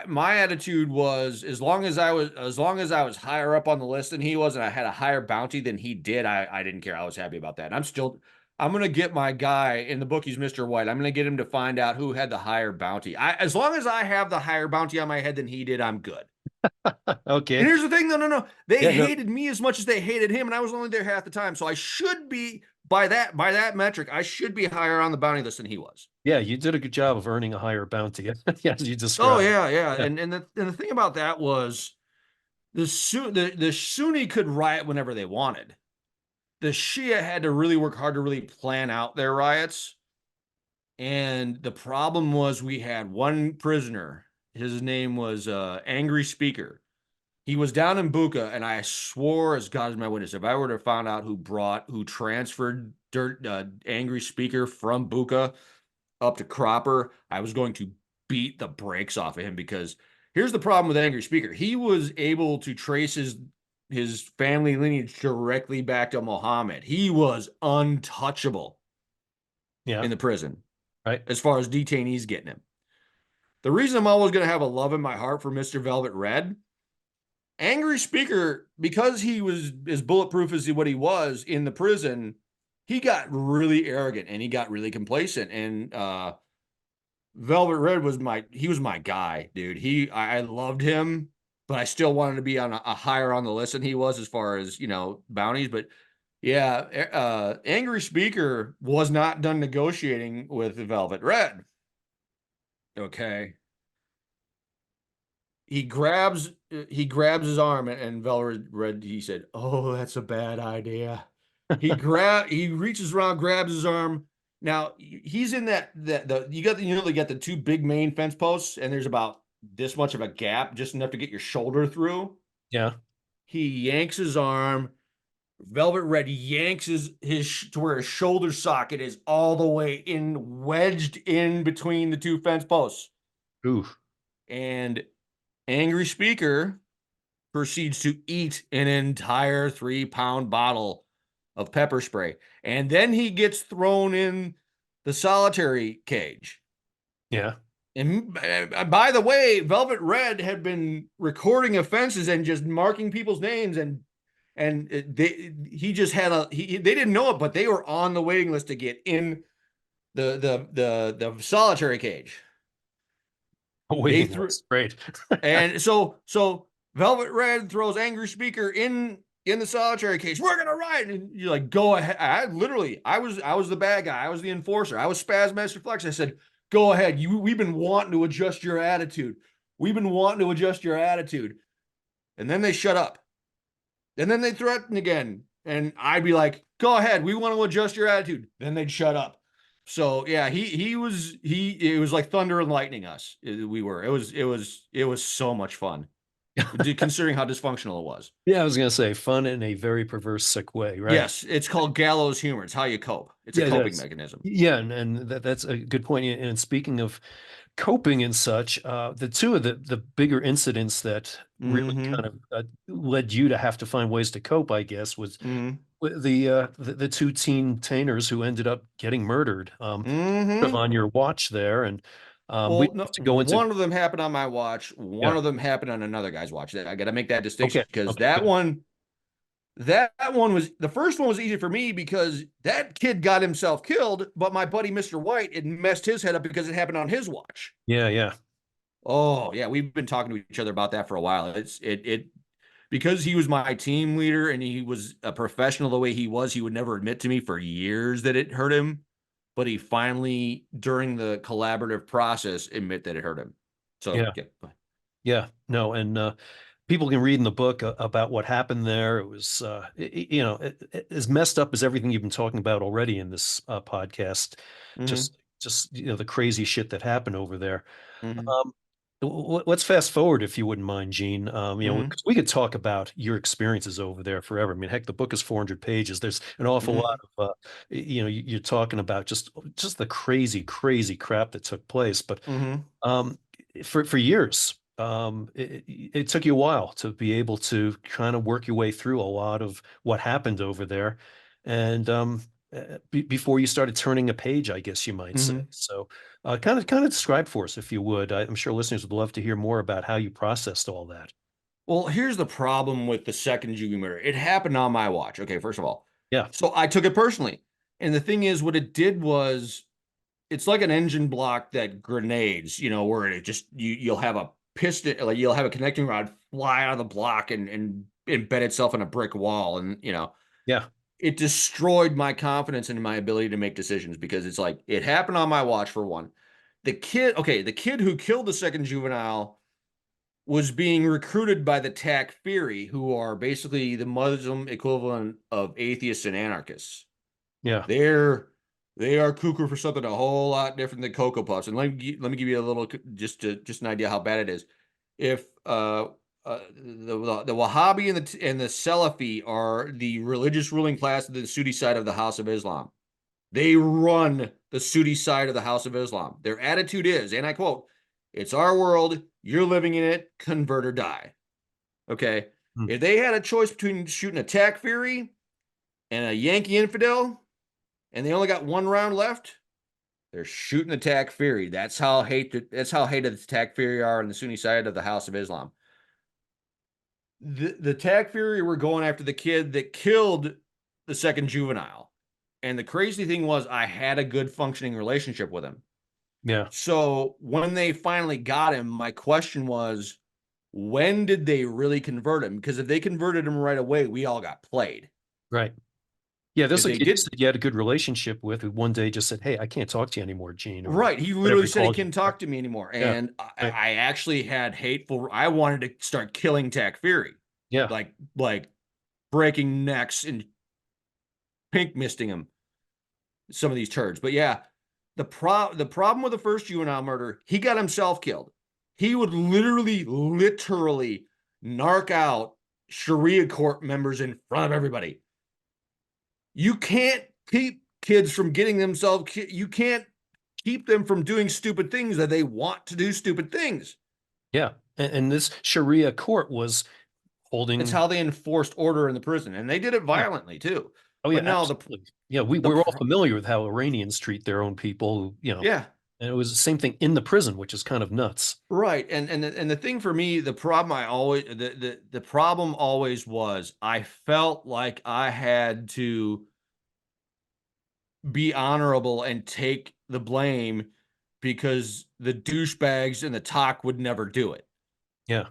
My attitude was, as long as I was higher up on the list than he was and I had a higher bounty than he did, I didn't care. I was happy about that. And I'm gonna get my guy in the book. He's Mr. White. I'm gonna get him to find out who had the higher bounty. As long as I have the higher bounty on my head than he did, I'm good. And Okay. here's the thing, no. They Yeah, no, hated me as much as they hated him, and I was only there half the time. So I should be, by that metric, I should be higher on the bounty list than he was. yeah, you did a good job of earning a higher bounty, as you Oh described. yeah, yeah. Yeah. And the thing about that was the Sunni could riot whenever they wanted. The Shia had to really work hard to really plan out their riots. And the problem was we had one prisoner. His name was Angry Speaker. He was down in Buka, and I swore, as God is my witness, if I were to find out who transferred Angry Speaker from Buka up to Cropper, I was going to beat the brakes off of him, because here's the problem with Angry Speaker. He was able to trace his family lineage directly back to Muhammad. He was untouchable Yeah. in the prison Right. as far as detainees getting him. The reason I'm always going to have a love in my heart for Mr. Velvet Red, Angry Speaker, because he was as bulletproof as what he was in the prison, he got really arrogant and he got really complacent. And Velvet Red was my guy, dude. I loved him, but I still wanted to be on a higher on the list than he was as far as, bounties. But yeah, Angry Speaker was not done negotiating with Velvet Red. Okay. He grabs his arm, and Velvet Red, he said, "Oh, that's a bad idea." He reaches around, grabs his arm. Now he's in they got the two big main fence posts, and there's about this much of a gap, just enough to get your shoulder through. Yeah. He yanks his arm. Velvet Red yanks his to where his shoulder socket is all the way in, wedged in between the two fence posts. Ooh. And Angry Speaker proceeds to eat an entire 3-pound bottle of pepper spray. And then he gets thrown in the solitary cage. Yeah. And by the way, Velvet Red had been recording offenses and just marking people's names, and he just had they didn't know it, but they were on the waiting list to get in the solitary cage. A They waiting threw list. Great. and so Velvet Red throws Angry Speaker in the solitary cage. We're gonna riot, and you're like, go ahead. I was the bad guy. I was the enforcer. I was Spazmasterflex. I said, go ahead. We've been wanting to adjust your attitude. We've been wanting to adjust your attitude. And then they shut up. And then they threaten again. And I'd be like, go ahead. We want to adjust your attitude. Then they'd shut up. So yeah, it was like thunder and lightning us. It was so much fun. Considering how dysfunctional it was. Yeah, I was gonna say fun in a very perverse, sick way, right? Yes, it's called gallows humor. It's how you cope. It's a Yeah, coping that's mechanism. yeah, and that's a good point. And speaking of coping and such, the two of the bigger incidents that really Mm-hmm. kind of led you to have to find ways to cope, I guess, was Mm-hmm. the two teenagers who ended up getting murdered, sort of Mm-hmm. on your watch there, and we Well, no, have to go into. one of them happened on my watch. One Yeah, of them happened on another guy's watch. I got to make that distinction okay, because okay, good. that one was the first one was easy for me because that kid got himself killed, but my buddy Mr. White it messed his head up because it happened on his watch. Yeah, yeah, Oh yeah, we've been talking to each other about that for a while. It because he was my team leader and he was a professional the way he was. He would never admit to me for years that it hurt him, but he finally during the collaborative process admit that it hurt him. So yeah, yeah. yeah. No, and people can read in the book about what happened there. It was, as messed up as everything you've been talking about already in this podcast. Mm-hmm. Just the crazy shit that happened over there. Mm-hmm. Um, let's fast forward if you wouldn't mind, Gene. Mm-hmm. 'Cause we could talk about your experiences over there forever. I mean, heck, the book is 400 pages. There's an awful lot Mm-hmm. of, you're talking about just the crazy, crazy crap that took place. But Mm-hmm. um, for years, it took you a while to be able to kind of work your way through a lot of what happened over there, and before you started turning a page, I guess you might say. Mm-hmm. So, kind of describe for us, if you would. I'm sure listeners would love to hear more about how you processed all that. Well, here's the problem with the second Juvie murder. It happened on my watch. Okay, first of all. Yeah, So I took it personally. And the thing is, what it did was it's like an engine block that grenades, where it just you'll have a piston, like you'll have a connecting rod fly out of the block and embed itself in a brick wall. And yeah, it destroyed my confidence in my ability to make decisions because it's like it happened on my watch for one. The kid who killed the second juvenile was being recruited by the Takfiri, who are basically the Muslim equivalent of atheists and anarchists. yeah. They're they are cuckoo for something a whole lot different than Cocoa Puffs. And let me give you a little just an idea how bad it is. If the Wahhabi and the Salafi are the religious ruling class of the Sunni side of the House of Islam. They run the Sunni side of the House of Islam. Their attitude is, and I quote, "It's our world. You're living in it. Convert or die." Okay. Hmm. If they had a choice between shooting a Takfiri and a Yankee infidel, and they only got one round left, they're shooting the Takfiri. That's how hated the Takfiri are on the Sunni side of the House of Islam. The Takfiri were going after the kid that killed the second juvenile. And the crazy thing was I had a good functioning relationship with him. Yeah, So when they finally got him, my question was, when did they really convert him? Because if they converted him right away, we all got played. right. Yeah, there's If a they kid you did, said you had a good relationship with who one day just said, "Hey, I can't talk to you anymore, Gene," or right, he whatever literally he said he called you. couldn't talk to me anymore. Yeah, And right. I actually had I wanted to start killing Takfiri, Yeah, like breaking necks and pink misting him, some of these turds. But yeah, the problem with the first juvenile murder, he got himself killed. He would literally narc out Sharia court members in front of everybody. You can't keep kids from getting themselves. You can't keep them from doing stupid things that they want to do stupid things. yeah. And this Sharia court was It's holding. how they enforced order in the prison, and they did it Yeah, violently too. Oh yeah, But no, absolutely. Yeah, the we're all familiar with how Iranians treat their own people, yeah, and it was the same thing in the prison, which is kind of nuts. right. And the thing for me, the problem I always the problem always was I felt like I had to be honorable and take the blame because the douchebags and the talk would never do it. Yeah,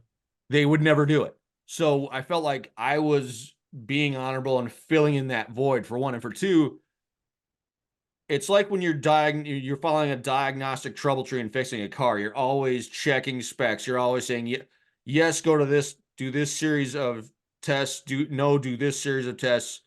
They would never do it. So I felt like I was being honorable and filling in that void for one. And for two, it's like when you're following a diagnostic trouble tree and fixing a car. You're always checking specs. You're always saying, yes, go to this, do this series of tests, do this series of tests.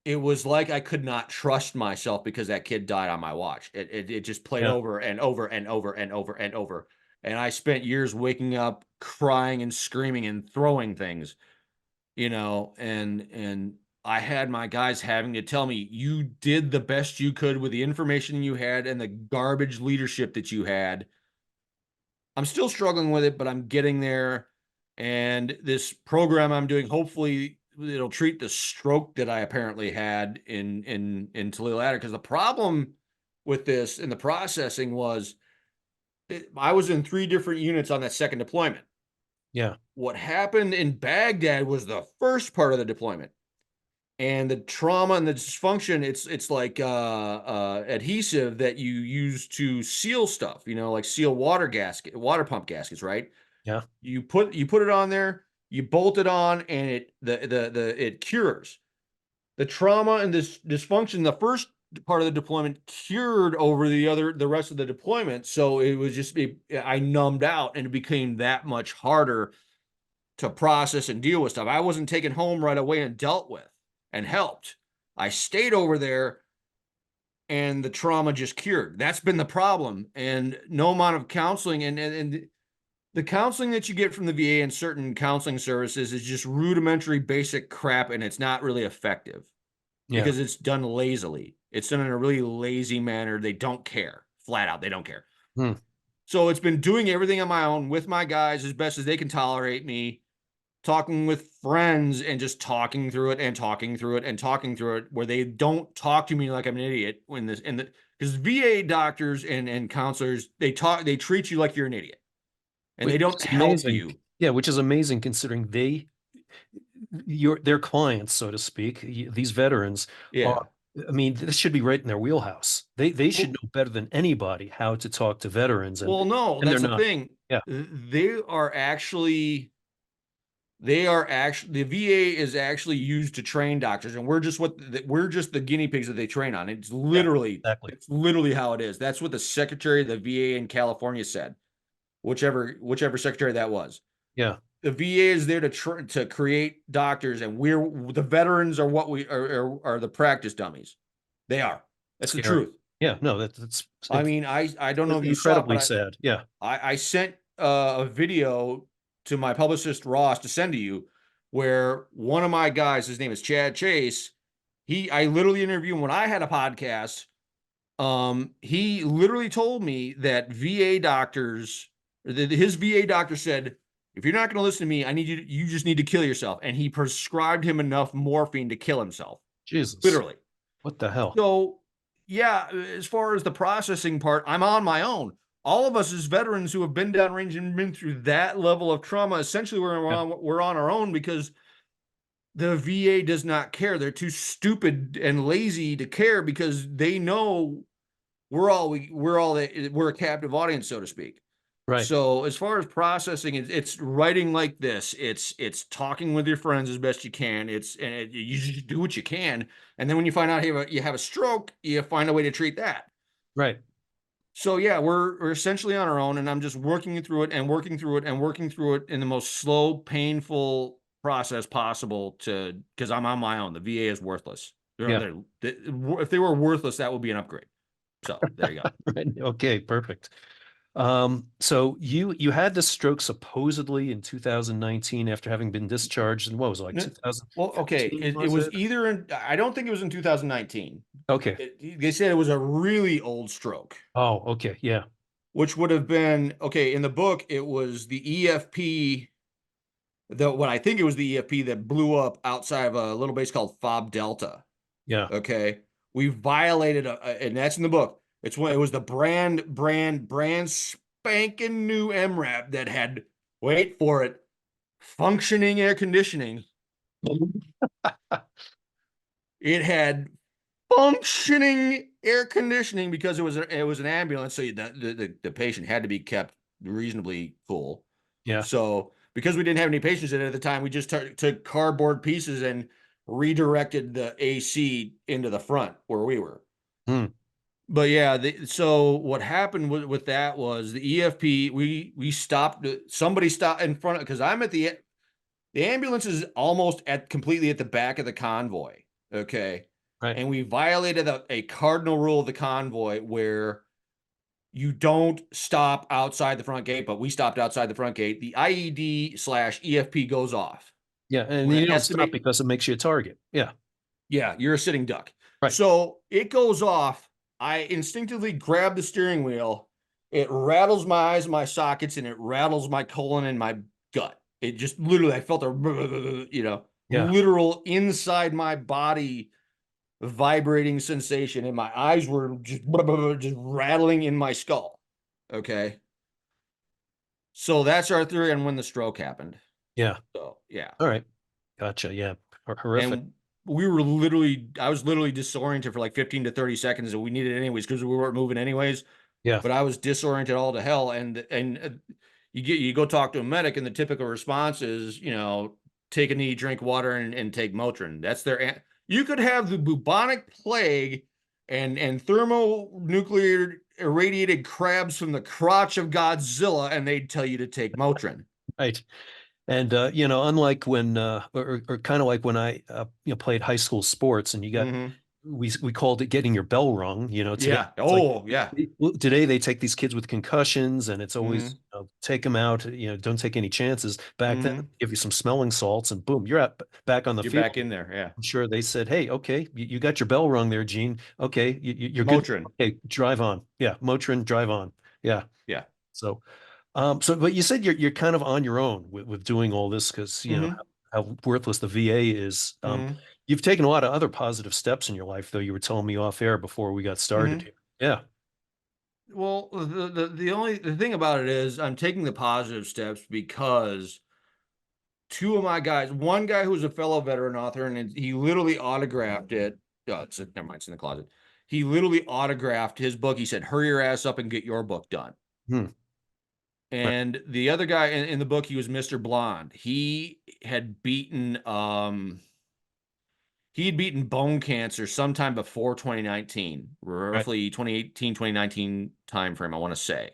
It was like I could not trust myself because that kid died on my watch. It just played yeah, over and over and over and over and over. And I spent years waking up crying and screaming and throwing things, and I had my guys having to tell me you did the best you could with the information you had and the garbage leadership that you had. I'm still struggling with it, but I'm getting there. And this program I'm doing, hopefully it'll treat the stroke that I apparently had in Toledo Ladder. Because the problem with this and the processing was I was in 3 different units on that second deployment. yeah, What happened in Baghdad was the first part of the deployment. And the trauma and the dysfunction, it's like adhesive that you use to seal stuff, like seal water pump gaskets, right? yeah, You put it on there, you bolt it on, and it cures. The trauma and this dysfunction, the first part of the deployment cured over the rest of the deployment. So it was just I numbed out and it became that much harder to process and deal with stuff. I wasn't taken home right away and dealt with and helped. I stayed over there and the trauma just cured. That's been the problem. And no amount of counseling and the counseling that you get from the VA and certain counseling services is just rudimentary basic crap and it's not really effective yeah. because it's done lazily. It's done in a really lazy manner. They don't care. Flat out, they don't care. Hmm. So it's been doing everything on my own with my guys as best as they can tolerate me, talking with friends and just talking through it and talking through it and talking through it where they don't talk to me like I'm an idiot when this and because VA doctors and counselors they treat you like you're an idiot and they Which don't is help amazing. you. Yeah, which is amazing considering their clients, so to speak, these veterans are, Yeah. I mean, this should be right in their wheelhouse. They should Well, know better than anybody how to talk to veterans, well, no, and they're that's the not. thing. Yeah, They are actually the VA is actually used to train doctors, and we're just the guinea pigs that they train on. yeah, exactly. It's literally how it is. That's what the secretary of the VA in California said, whichever secretary that was. Yeah, The VA is there to create doctors, and the veterans are what we are the practice dummies. They are. That's the scary. truth. Yeah, no, that's I it's mean, I don't know if you saw it, incredibly but sad. Yeah, I sent a video to my publicist Ross to send to you, where one of my guys, his name is Chad Chase. I literally interviewed him when I had a podcast. He literally told me that his VA doctor said, if you're not going to listen to me, you just need to kill yourself. And he prescribed him enough morphine to kill himself, Jesus, literally. what the hell? So, yeah, as far as the processing part, I'm on my own. All of us as veterans who have been downrange and been through that level of trauma, essentially Yeah, we're on our own because the VA does not care. They're too stupid and lazy to care because they know we're a captive audience, so to speak. right, So as far as processing, it's writing like this. It's talking with your friends as best you can. You just do what you can, and then when you find out you have a stroke, you find a way to treat that. right. So yeah, we're essentially on our own, and I'm just working through it and working through it and working through it in the most slow, painful process possible to because I'm on my own. The VA is worthless. Yeah, If they were worthless, that would be an upgrade. So there you go. right. Okay, perfect. So you had this stroke supposedly in 2019 after having been discharged, and what was it, like Well, okay, 2015, it was was it? either I don't think it was in 2019. Okay. They said it was a really old stroke, Oh, okay. Yeah. which would have been okay. In the book, it was the EFP what I think it was the EFP that blew up outside of a little base called Fob Delta. Yeah. Okay, we violated and that's in the book. It's when it was the brand spanking new MRAP that had, wait for it, functioning air conditioning. It had functioning air conditioning because it was an ambulance, so the patient had to be kept reasonably cool. Yeah. So because we didn't have any patients in it at the time, we just took cardboard pieces and redirected the AC into the front where we were. Hmm. But yeah, so what happened with that was the EFP. We stopped. Somebody stopped in front of, because I'm at the ambulance is almost at completely at the back of the convoy. Okay, Right. and we violated a cardinal rule of the convoy where you don't stop outside the front gate, but we stopped outside the front gate. The IED/EFP goes off. Yeah. And We're you gonna don't stop estimate. because it makes you a target. Yeah. Yeah, you're a sitting duck. Right. So it goes off. I instinctively grab the steering wheel. It rattles my eyes, my sockets, and it rattles my colon and my gut. It just literally, I felt a, Yeah. literal inside my body vibrating sensation, and my eyes were just rattling in my skull. Okay. So that's our theory on when the stroke happened. Yeah. So, yeah. All right. Gotcha. Yeah. Horrific. And I was literally disoriented for like 15 to 30 seconds, and we needed it anyways because we weren't moving anyways. Yeah. But I was disoriented all to hell. You go talk to a medic, and the typical response is, take a knee, drink water, and take Motrin. That's you could have the bubonic plague and thermonuclear irradiated crabs from the crotch of Godzilla, and they'd tell you to take Motrin. Right. And unlike when or kind of like when I played high school sports and you got Mm-hmm. we called it getting your bell rung. Today Yeah. it's like Oh, yeah. today they take these kids with concussions and it's always Mm-hmm. take them out, don't take any chances. Back then, Mm-hmm. they give you some smelling salts and boom, you're back on the You're field. back in there. Yeah. I'm sure they said, "Hey, okay, you got your bell rung there, Gene. Okay, you're good. Motrin. Okay, drive on. Yeah, Motrin, drive on. Yeah." Yeah. So but you said you're kind of on your own with doing all this because Mm-hmm. how worthless the VA is. Mm-hmm. You've taken a lot of other positive steps in your life, though. You were telling me off air before we got started Mm-hmm. here. Yeah. Well, the thing about it is I'm taking the positive steps because two of my guys, one guy who's a fellow veteran author, and he literally autographed it. Oh, never mind, it's in the closet. He literally autographed his book. He said, "Hurry your ass up and get your book done." Hmm. Right. And the other guy in the book, he was Mr. Blonde. He had beaten bone cancer sometime before 2019, Right. roughly 2018, 2019 timeframe, I want to say.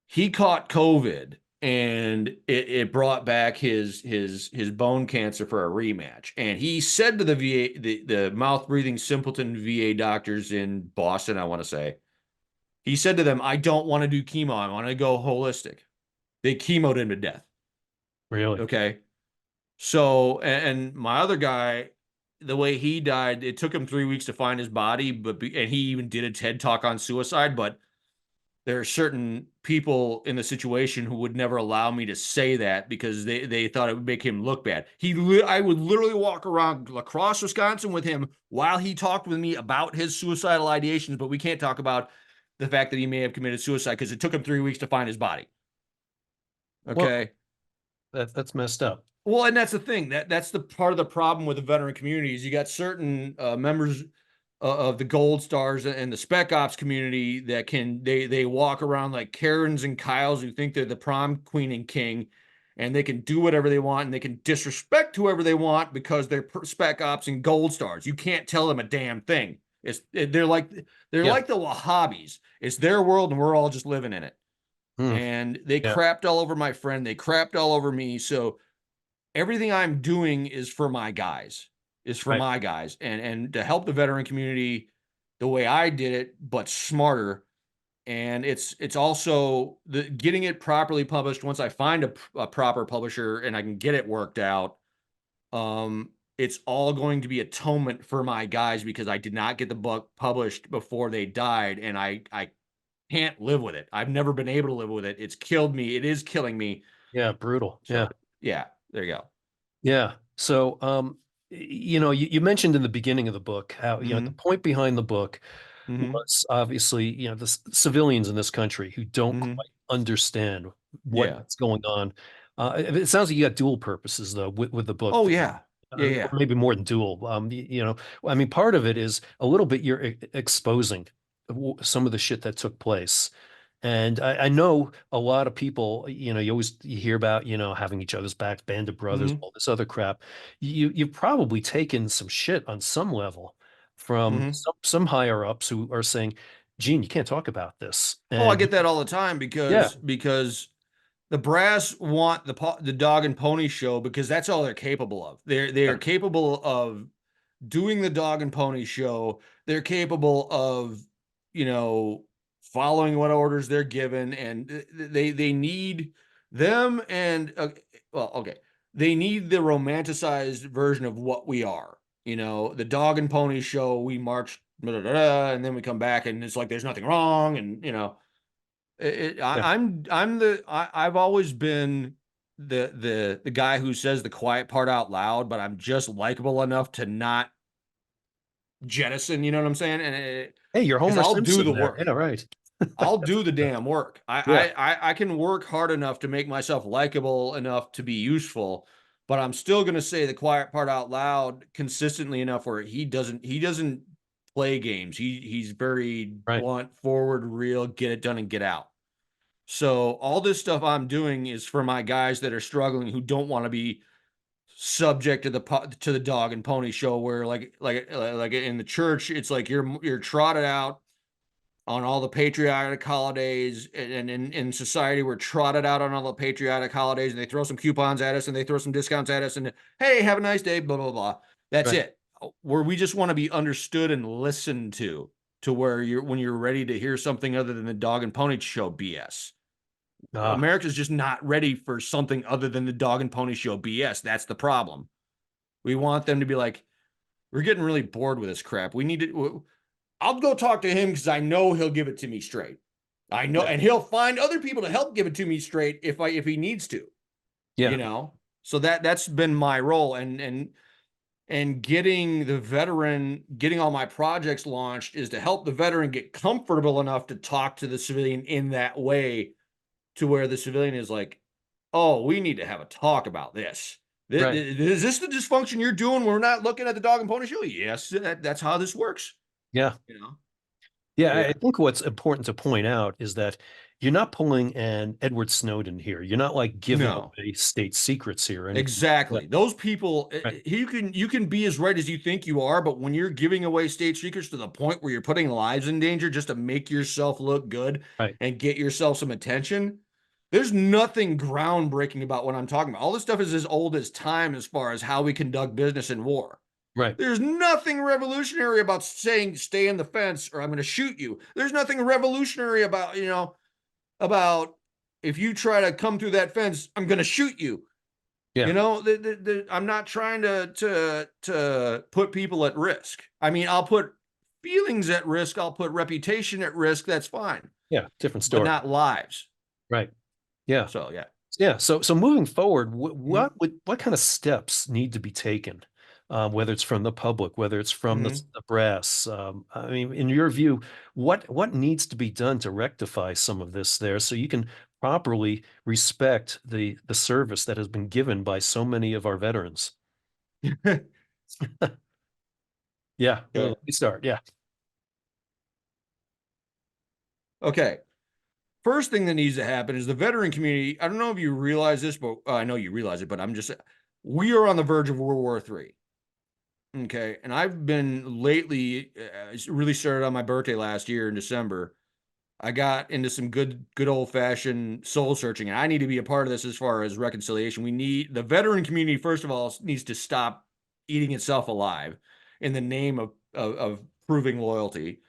He caught COVID, and it brought back his bone cancer for a rematch. And he said to the VA, the mouth breathing simpleton VA doctors in Boston, I want to say, he said to them, "I don't want to do chemo. I want to go holistic." They chemoed him to death. Really. Okay. So, and my other guy, the way he died, it took him 3 weeks to find his body, and he even did a TED talk on suicide. But there are certain people in the situation who would never allow me to say that because they thought it would make him look bad. I would literally walk around La Crosse, Wisconsin with him while he talked with me about his suicidal ideations, but we can't talk about the fact that he may have committed suicide because it took him 3 weeks to find his body. Well, Okay. that's messed up. Well, and that's the thing. That's the part of the problem with the veteran community is you got certain members of the Gold Stars and the Spec Ops community that they walk around like Karens and Kyles who think they're the prom queen and king, and they can do whatever they want and they can disrespect whoever they want because they're Spec Ops and Gold Stars. You can't tell them a damn thing. They're like Yeah. the Wahhabis. It's their world and we're all just living in it. Hmm. And they Yeah. crapped all over my friend. They crapped all over me. So everything I'm doing is for my guys, Right. and to help the veteran community the way I did it, but smarter. And it's also the getting it properly published. Once I find a proper publisher and I can get it worked out, it's all going to be atonement for my guys because I did not get the book published before they died, and I can't live with it. I've never been able to live with it. It's killed me. It is killing me. Yeah. Brutal. So Yeah. Yeah, there you go. Yeah. So, you mentioned in the beginning of the book how, the Mm-hmm. point behind the book Mm-hmm. was obviously, the civilians in this country who don't Mm-hmm. quite understand Yeah. what's going on. It sounds like you got dual purposes though with the book, Oh yeah. Yeah, or yeah. maybe more than dual. I mean, part of it is a little bit you're exposing some of the shit that took place. And I know a lot of people, you hear about, having each other's backs, band of brothers, Mm-hmm. all this other crap. You've probably taken some shit on some level from Mm-hmm. some higher ups who are saying, Gene, you can't talk about this. Oh, I And get that all the time yeah, because the brass want the dog and pony show because that's all they're capable of. They're yeah, capable of doing the dog and pony show. They're capable of, you know, following what orders they're given, and they need them and well, okay, they need the romanticized version of what we are. You know, the dog and pony show. We march, blah, blah, blah, and then we come back, and it's like there's nothing wrong, and yeah, I've always been the guy who says the quiet part out loud, but I'm just likable enough to not jettison, you know what I'm saying? And hey, you're because Homer I'll do Simpson the there. work. Yeah, right. I'll do the damn work. Yeah, I can work hard enough to make myself likable enough to be useful, but I'm still gonna say the quiet part out loud consistently enough where he doesn't play games. He's very right. blunt, forward, real, get it done and get out. So all this stuff I'm doing is for my guys that are struggling who don't want to be subject to the dog and pony show where like in the church it's like you're trotted out on all the patriotic holidays, and in society we're trotted out on all the patriotic holidays, and they throw some coupons at us and they throw some discounts at us, and hey, have a nice day, blah blah blah. That's Right. it. Where we just want to be understood and listened to where you're when you're ready to hear something other than the dog and pony show BS. Ah, America's just not ready for something other than the dog and pony show BS. That's the problem. We want them to be like, we're getting really bored with this crap. We need to. I'll go talk to him because I know he'll give it to me straight. I know, yeah, and he'll find other people to help give it to me straight if he needs to. yeah, You know, so that's been my role, and getting the veteran, getting all my projects launched is to help the veteran get comfortable enough to talk to the civilian in that way to where the civilian is like, oh, we need to have a talk about this. right. Is this the dysfunction you're doing? We're not looking at the dog and pony show. Yes, that's how this works. Yeah. You know. Yeah, So I yeah. think what's important to point out is that you're not pulling an Edward Snowden here. You're not like giving No. away state secrets here or anything like Exactly. Those people, that. Right, you can be as right as you think you are, but when you're giving away state secrets to the point where you're putting lives in danger just to make yourself look good right, and get yourself some attention, there's nothing groundbreaking about what I'm talking about. All this stuff is as old as time as far as how we conduct business in war. right. There's nothing revolutionary about saying stay in the fence or I'm going to shoot you. There's nothing revolutionary about, about if you try to come through that fence, I'm going to shoot you. Yeah, I'm not trying to put people at risk. I mean, I'll put feelings at risk. I'll put reputation at risk. That's fine, yeah. Different but story. not lives. Right. Yeah. So yeah. Yeah. So moving forward, Mm-hmm. what kind of steps need to be taken, whether it's from the public, whether it's from Mm-hmm. the brass? I mean, in your view, what needs to be done to rectify some of this there, so you can properly respect the service that has been given by so many of our veterans? Yeah. Well, Okay. let me start. Yeah. Okay. First thing that needs to happen is the veteran community. I don't know if you realize this, but I know you realize it, but we are on the verge of World War III. Okay. And I've been lately, really started on my birthday last year in December. I got into some good old fashioned soul searching, and I need to be a part of this as far as reconciliation. We need the veteran community, first of all, needs to stop eating itself alive in the name of proving loyalty.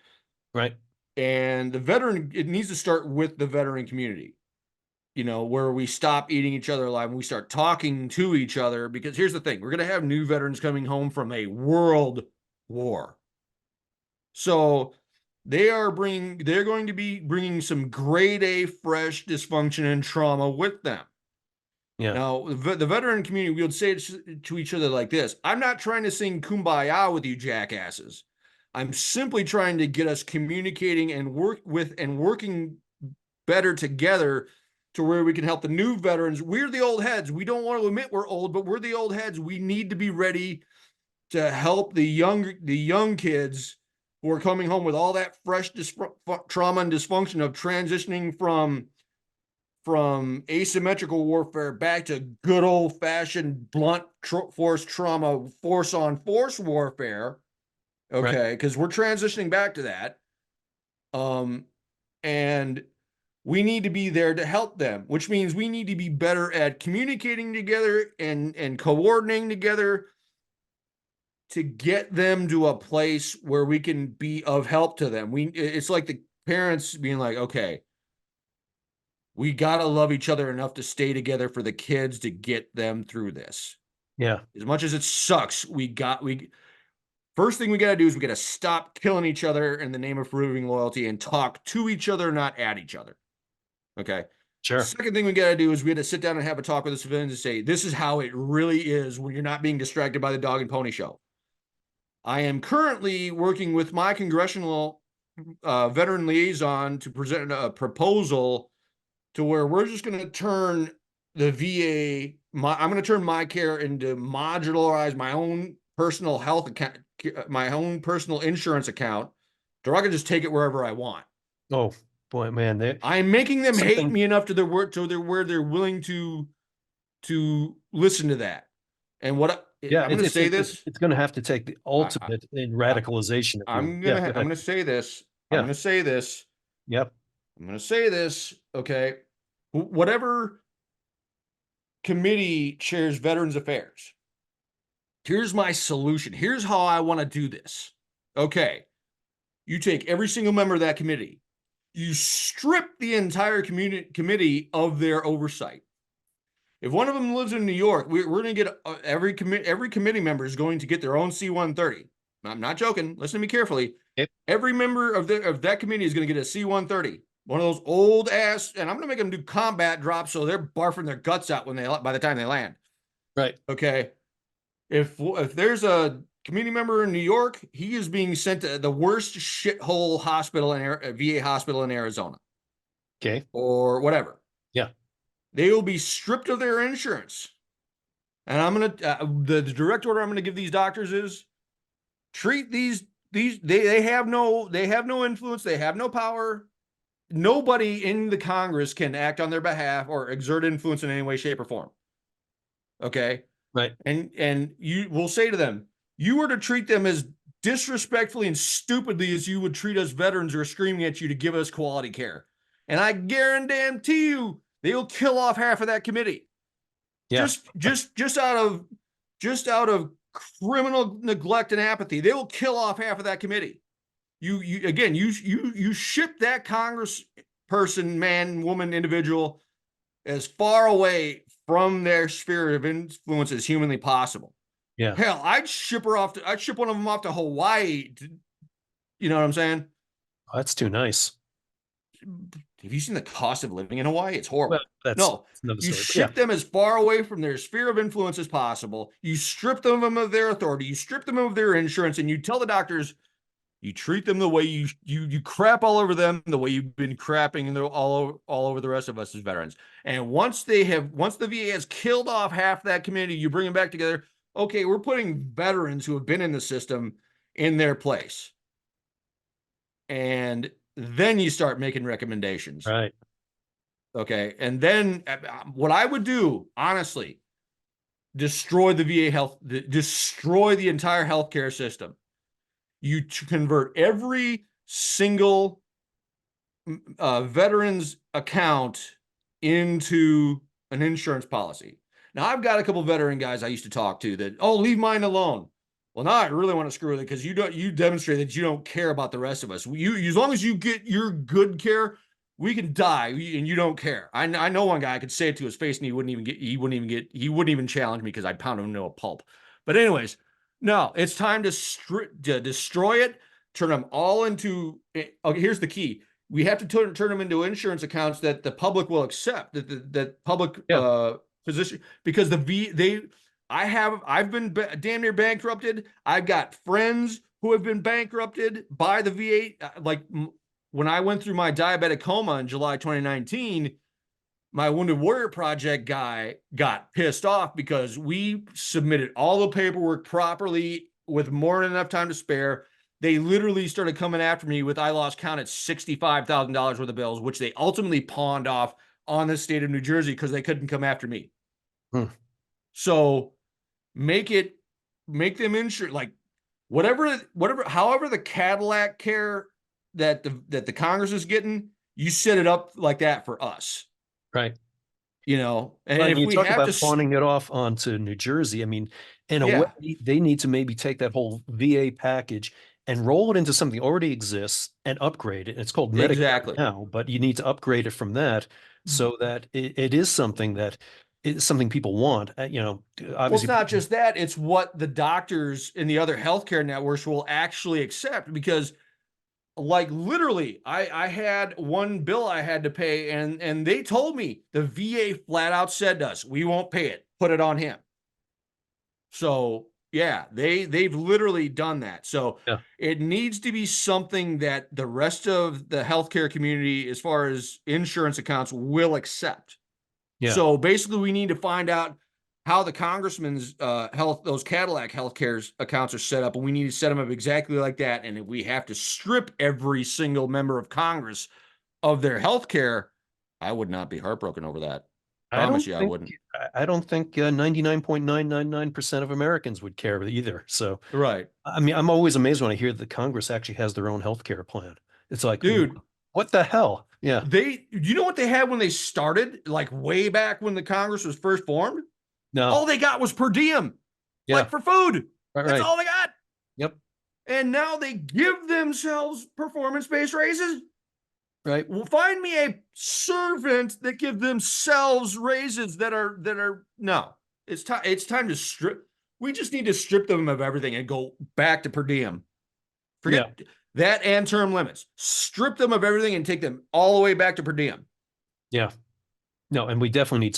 Right. And it needs to start with the veteran community, where we stop eating each other alive and we start talking to each other. Because here's the thing, we're going to have new veterans coming home from a world war. So they're going to be bringing some grade A fresh dysfunction and trauma with them. Yeah. Now, the veteran community, we would say it to each other like this: I'm not trying to sing kumbaya with you jackasses. I'm simply trying to get us communicating and working better together to where we can help the new veterans. We're the old heads. We don't want to admit we're old, but we're the old heads. We need to be ready to help the young kids who are coming home with all that fresh trauma and dysfunction of transitioning from asymmetrical warfare back to good old fashioned blunt force trauma, force on force warfare. Right. Okay, because we're transitioning back to that. And we need to be there to help them, which means we need to be better at communicating together and coordinating together to get them to a place where we can be of help to them. It's like the parents being like, okay, we got to love each other enough to stay together for the kids to get them through this. Yeah. As much as it sucks, first thing we got to do is we got to stop killing each other in the name of proving loyalty and talk to each other, not at each other. Okay. Sure. Second thing we got to do is we got to sit down and have a talk with the civilians and say, this is how it really is when you're not being distracted by the dog and pony show. I am currently working with my congressional veteran liaison to present a proposal to where we're just going to turn the VA, I'm going to turn my care into modularize my own personal health account, my own personal insurance account, so I can just take it wherever I want. Oh boy, man, I'm making them hate something. me enough to their word, so where they're willing to listen to that. And what Yeah, I'm going to say this, it's going to have to take the I, ultimate in I, radicalization. If you, yeah, go I'm ahead. gonna say this. I'm Yeah. gonna say this. Yep. I'm gonna say this. Okay. Whatever committee chairs Veterans Affairs, here's my solution. Here's how I want to do this. Okay. You take every single member of that committee, you strip the entire committee of their oversight. If one of them lives in New York, we're going to get every committee member is going to get their own C-130. I'm not joking. Listen to me carefully. Yep. Every member of that committee is going to get a C-130, one of those old ass, and I'm going to make them do combat drops so they're barfing their guts out by the time they land. Right. Okay. If there's a committee member in New York, he is being sent to the worst shithole hospital VA hospital in Arizona Okay. or whatever. Yeah. They will be stripped of their insurance. And I'm going to, the direct order I'm going to give these doctors is treat they have no influence. They have no power. Nobody in the Congress can act on their behalf or exert influence in any way, shape, or form. Okay. Right. And you will say to them, you were to treat them as disrespectfully and stupidly as you would treat us veterans who are screaming at you to give us quality care. And I guarantee you, they'll kill off half of that committee. Yeah. Just out of criminal neglect and apathy, they will kill off half of that committee. You ship that Congress person, man, woman, individual as far away from their sphere of influence as humanly possible. Yeah. Hell, I'd ship one of them off to Hawaii. You know what I'm saying? Oh, that's too nice. Have you seen the cost of living in Hawaii? It's Well, horrible. that's No, another you story. But yeah. ship them as far away from their sphere of influence as possible. You strip them of their authority. You strip them of their insurance, and you tell the doctors you treat them the way you crap all over them, the way you've been crapping all over the rest of us as veterans. And once the VA has killed off half that community, you bring them back together. Okay, we're putting veterans who have been in the system in their place. And then you start making recommendations. Right. Okay. And then what I would do, honestly, destroy the VA destroy the entire healthcare system. You convert every single veteran's account into an insurance policy. Now, I've got a couple veteran guys I used to talk to that, oh, leave mine alone. Well, now I really want to screw with it because you demonstrate that you don't care about the rest of us. As long as you get your good care, we can die and you don't care. I know one guy I could say it to his face and he wouldn't even challenge me because I'd pound him into a pulp. But anyways, no, it's time to destroy it, turn them all into, okay, here's the key. We have to turn them into insurance accounts that the public will accept, that public Yeah. physician, because I've been damn near bankrupted. I've got friends who have been bankrupted by the VA. Like when I went through my diabetic coma in July 2019, my Wounded Warrior Project guy got pissed off because we submitted all the paperwork properly with more than enough time to spare. They literally started coming after me with, I lost count at $65,000 worth of bills, which they ultimately pawned off on the state of New Jersey because they couldn't come after me. Hmm. So make them insured, like however the Cadillac care that the Congress is getting, you set it up like that for us. Right. And Well, and if you we talk have about to, pawning it off onto New Jersey. I mean, in a way, yeah, they need to maybe take that whole VA package and roll it into something that already exists and upgrade it. It's called Medicare exactly. now, but you need to upgrade it from that so that it is something that is something people want. Well, it's Obviously, not just that, it's what the doctors in the other healthcare networks will actually accept, because like literally I had one bill I had to pay, and they told me, the VA flat out said to us, we won't pay it, put it on him. So yeah, they've literally done that. So yeah, it needs to be something that the rest of the healthcare community, as far as insurance accounts, will accept. yeah. So basically, we need to find out how the congressman's those Cadillac healthcare accounts are set up, and we need to set them up exactly like that. And if we have to strip every single member of Congress of their healthcare, I would not be heartbroken over that. I Promise don't you, I think wouldn't. I don't think 99.999% of Americans would care either. So, Right, I mean, I'm always amazed when I hear that Congress actually has their own healthcare plan. It's like, dude. what the hell? Yeah. You know what they had when they started, like way back when the Congress was first formed? No. All they got was per diem, like Yeah. for food. Right. That's Right. all they got. Yep. And now they give themselves performance-based raises. Right. Well, find me a servant that give themselves raises that are no. It's time to strip. We just need to strip them of everything and go back to per diem. Yeah. Forget that and term limits. Strip them of everything and take them all the way back to per diem. Yeah. No, and we definitely need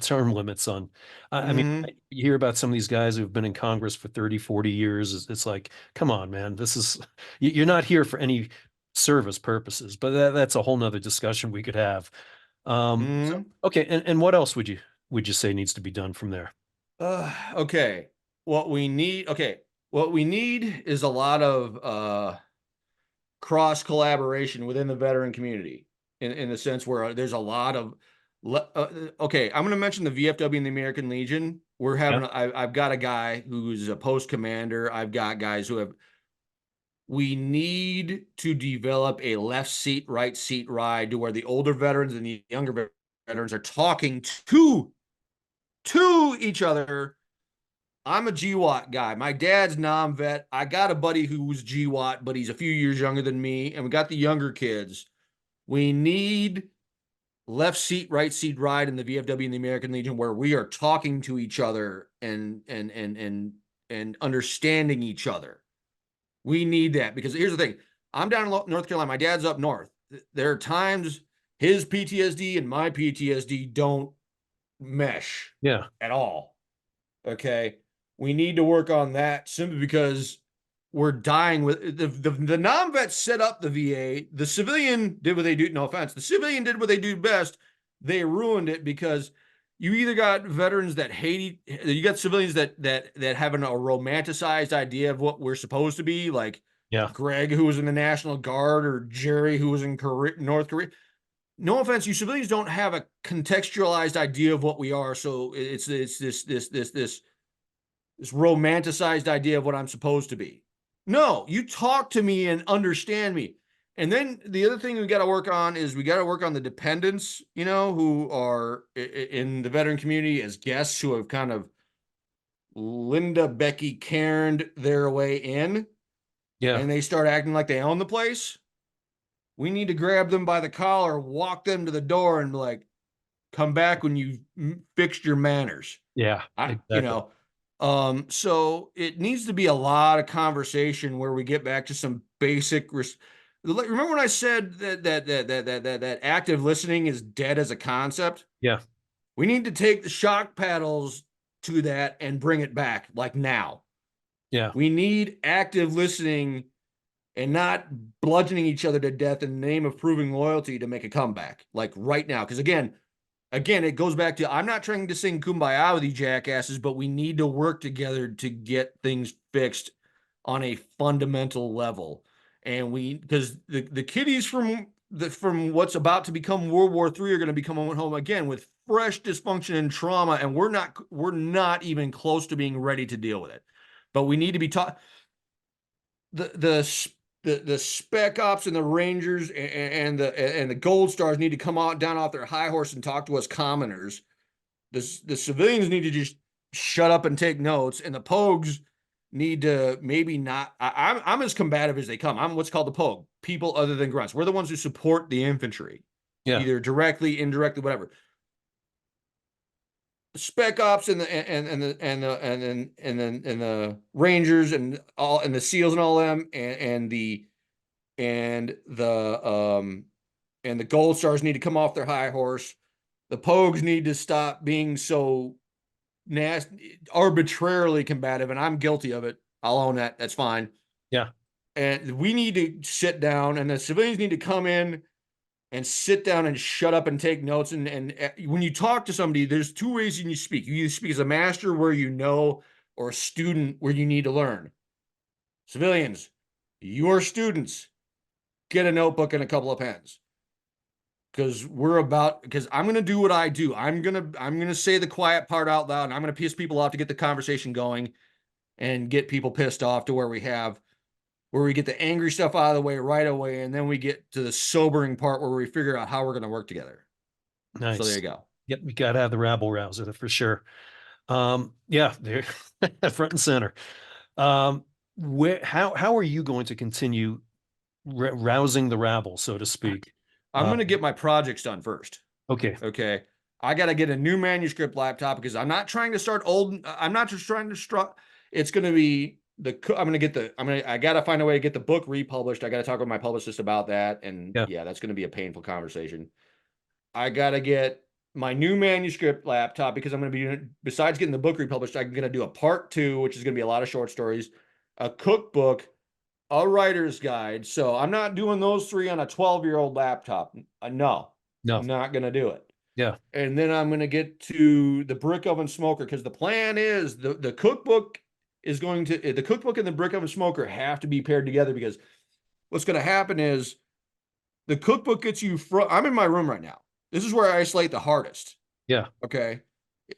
term limits on. I mean, Mm-hmm. you hear about some of these guys who've been in Congress for 30, 40 years. It's like, come on, man. You're not here for any service purposes, but that's a whole nother discussion we could have. So, Mm-hmm. okay. And what else would you say needs to be done from there? Okay. What we need is a lot of cross collaboration within the veteran community, in the sense where there's a lot of okay, I'm going to mention the VFW and the American Legion. Yeah. I've got a guy who's a post commander. I've got guys who have, we need to develop a left seat, right seat ride to where the older veterans and the younger veterans are talking to each other. I'm a GWAT guy. My dad's non-vet. I got a buddy who's GWAT, but he's a few years younger than me. And we got the younger kids. We need left seat, right seat ride in the VFW and the American Legion, where we are talking to each other and understanding each other. We need that, because here's the thing. I'm down in North Carolina. My dad's up north. There are times his PTSD and my PTSD don't mesh Yeah. at all. Okay. We need to work on that, simply because we're dying with the non-vets set up the VA. The civilian did what they do. No offense. The civilian did what they do best. They ruined it, because you either got veterans that hate, you got civilians that have a romanticized idea of what we're supposed to be, like Yeah. Greg, who was in the National Guard, or Jerry, who was in North Korea. No offense, you civilians don't have a contextualized idea of what we are. So it's this romanticized idea of what I'm supposed to be. No, you talk to me and understand me. And then the other thing we got to work on is we got to work on the dependents, who are in the veteran community as guests, who have kind of Linda, Becky, Karen their way in, Yeah. and they start acting like they own the place. We need to grab them by the collar, walk them to the door, and be like, come back when you've fixed your manners. Yeah. I, you Exactly. know, so it needs to be a lot of conversation where we get back to some basic. Remember when I said that active listening is dead as a concept? Yeah. We need to take the shock paddles to that and bring it back like now. Yeah. We need active listening and not bludgeoning each other to death in the name of proving loyalty to make a comeback like right now. Because again, it goes back to I'm not trying to sing kumbaya with you jackasses, but we need to work together to get things fixed on a fundamental level. And because the kiddies from what's about to become World War III are going to be coming home again with fresh dysfunction and trauma, and we're not even close to being ready to deal with it. But we need to be taught the spec ops and the rangers and the gold stars need to come out down off their high horse and talk to us commoners. The civilians need to just shut up and take notes, and the pogues need to maybe not. I'm as combative as they come. I'm what's called the pogue, people other than grunts. We're the ones who support the infantry, Yeah. either directly, indirectly, whatever. Spec ops and the rangers and the seals and all them and the gold stars need to come off their high horse. The pogues need to stop being so nasty, arbitrarily combative, and I'm guilty of it. I'll own that. That's fine. Yeah. And we need to sit down, and the civilians need to come in and sit down and shut up and take notes. And when you talk to somebody, there's two ways you speak. You either speak as a master where you know, or a student where you need to learn. Civilians, you're students. Get a notebook and a couple of pens. Because I'm gonna do what I do. I'm gonna say the quiet part out loud, and I'm gonna piss people off to get the conversation going and get people pissed off to where we get the angry stuff out of the way right away, and then we get to the sobering part where we figure out how we're gonna work together. So there Nice. you go. Yep. You got to have the rabble rouser for sure. Yeah, they're front and center. How are you going to continue rousing the rabble, so to speak? I'm gonna get my projects done first. Okay. Okay. I got to get a new manuscript laptop because I'm not trying to start old. I'm not just trying to start. It's going to be I got to find a way to get the book republished. I got to talk with my publicist about that. And Yeah. yeah, that's going to be a painful conversation. I got to get my new manuscript laptop because I'm going to be, besides getting the book republished, I'm going to do a part 2, which is going to be a lot of short stories, a cookbook, a writer's guide. So I'm not doing those 3 on a 12-year-old laptop. No, No. not going to do it. Yeah. And then I'm going to get to the brick oven smoker because the plan is the cookbook the cookbook and the brick oven smoker have to be paired together because what's going to happen is the cookbook gets you from, I'm in my room right now. This is where I isolate the hardest. Yeah. Okay.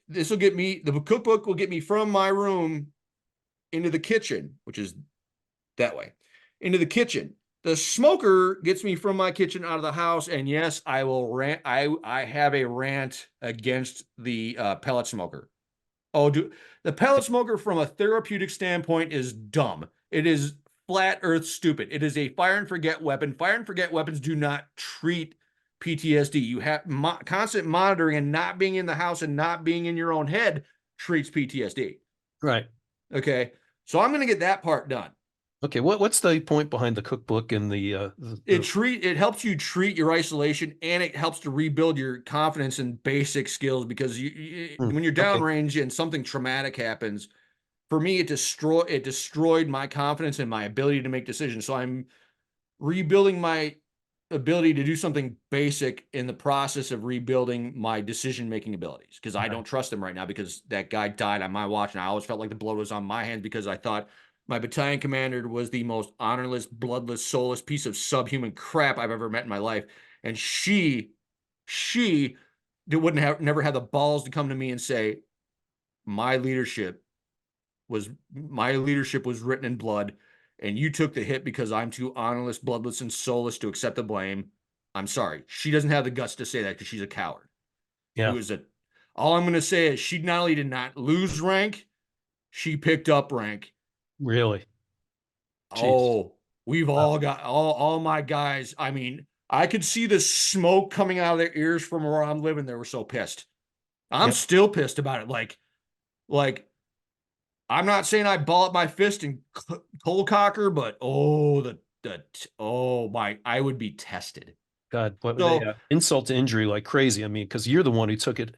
The cookbook will get me from my room into the kitchen, which is that way, into the kitchen. The smoker gets me from my kitchen out of the house, and yes, I will rant. I have a rant against the pellet smoker. The pellet smoker from a therapeutic standpoint is dumb. It is flat earth stupid. It is a fire and forget weapon. Fire and forget weapons do not treat PTSD. You have constant monitoring and not being in the house and not being in your own head treats PTSD. Right. Okay, so I'm going to get that part done. Okay. What's the point behind the cookbook and It helps you treat your isolation, and it helps to rebuild your confidence and basic skills because when you're okay. downrange and something traumatic happens, for me it destroyed my confidence and my ability to make decisions. So I'm rebuilding my ability to do something basic in the process of rebuilding my decision making abilities because I don't trust them right now because that guy died on my watch, and I always felt like the blood was on my hands because I thought my battalion commander was the most honorless, bloodless, soulless piece of subhuman crap I've ever met in my life. And she never had the balls to come to me and say, my leadership was written in blood, and you took the hit because I'm too honorless, bloodless, and soulless to accept the blame. I'm sorry. She doesn't have the guts to say that because she's a coward. Yeah. All I'm going to say is she not only did not lose rank, she picked up rank. Really? Jeez. Oh, we've all got all my guys. I mean, I could see the smoke coming out of their ears from where I'm living. They were so pissed. I'm Yep. still pissed about it. Like I'm not saying I ball up my fist and cold cocker, but I would be tested. God, what So insult to injury like crazy. I mean, because you're the one who took it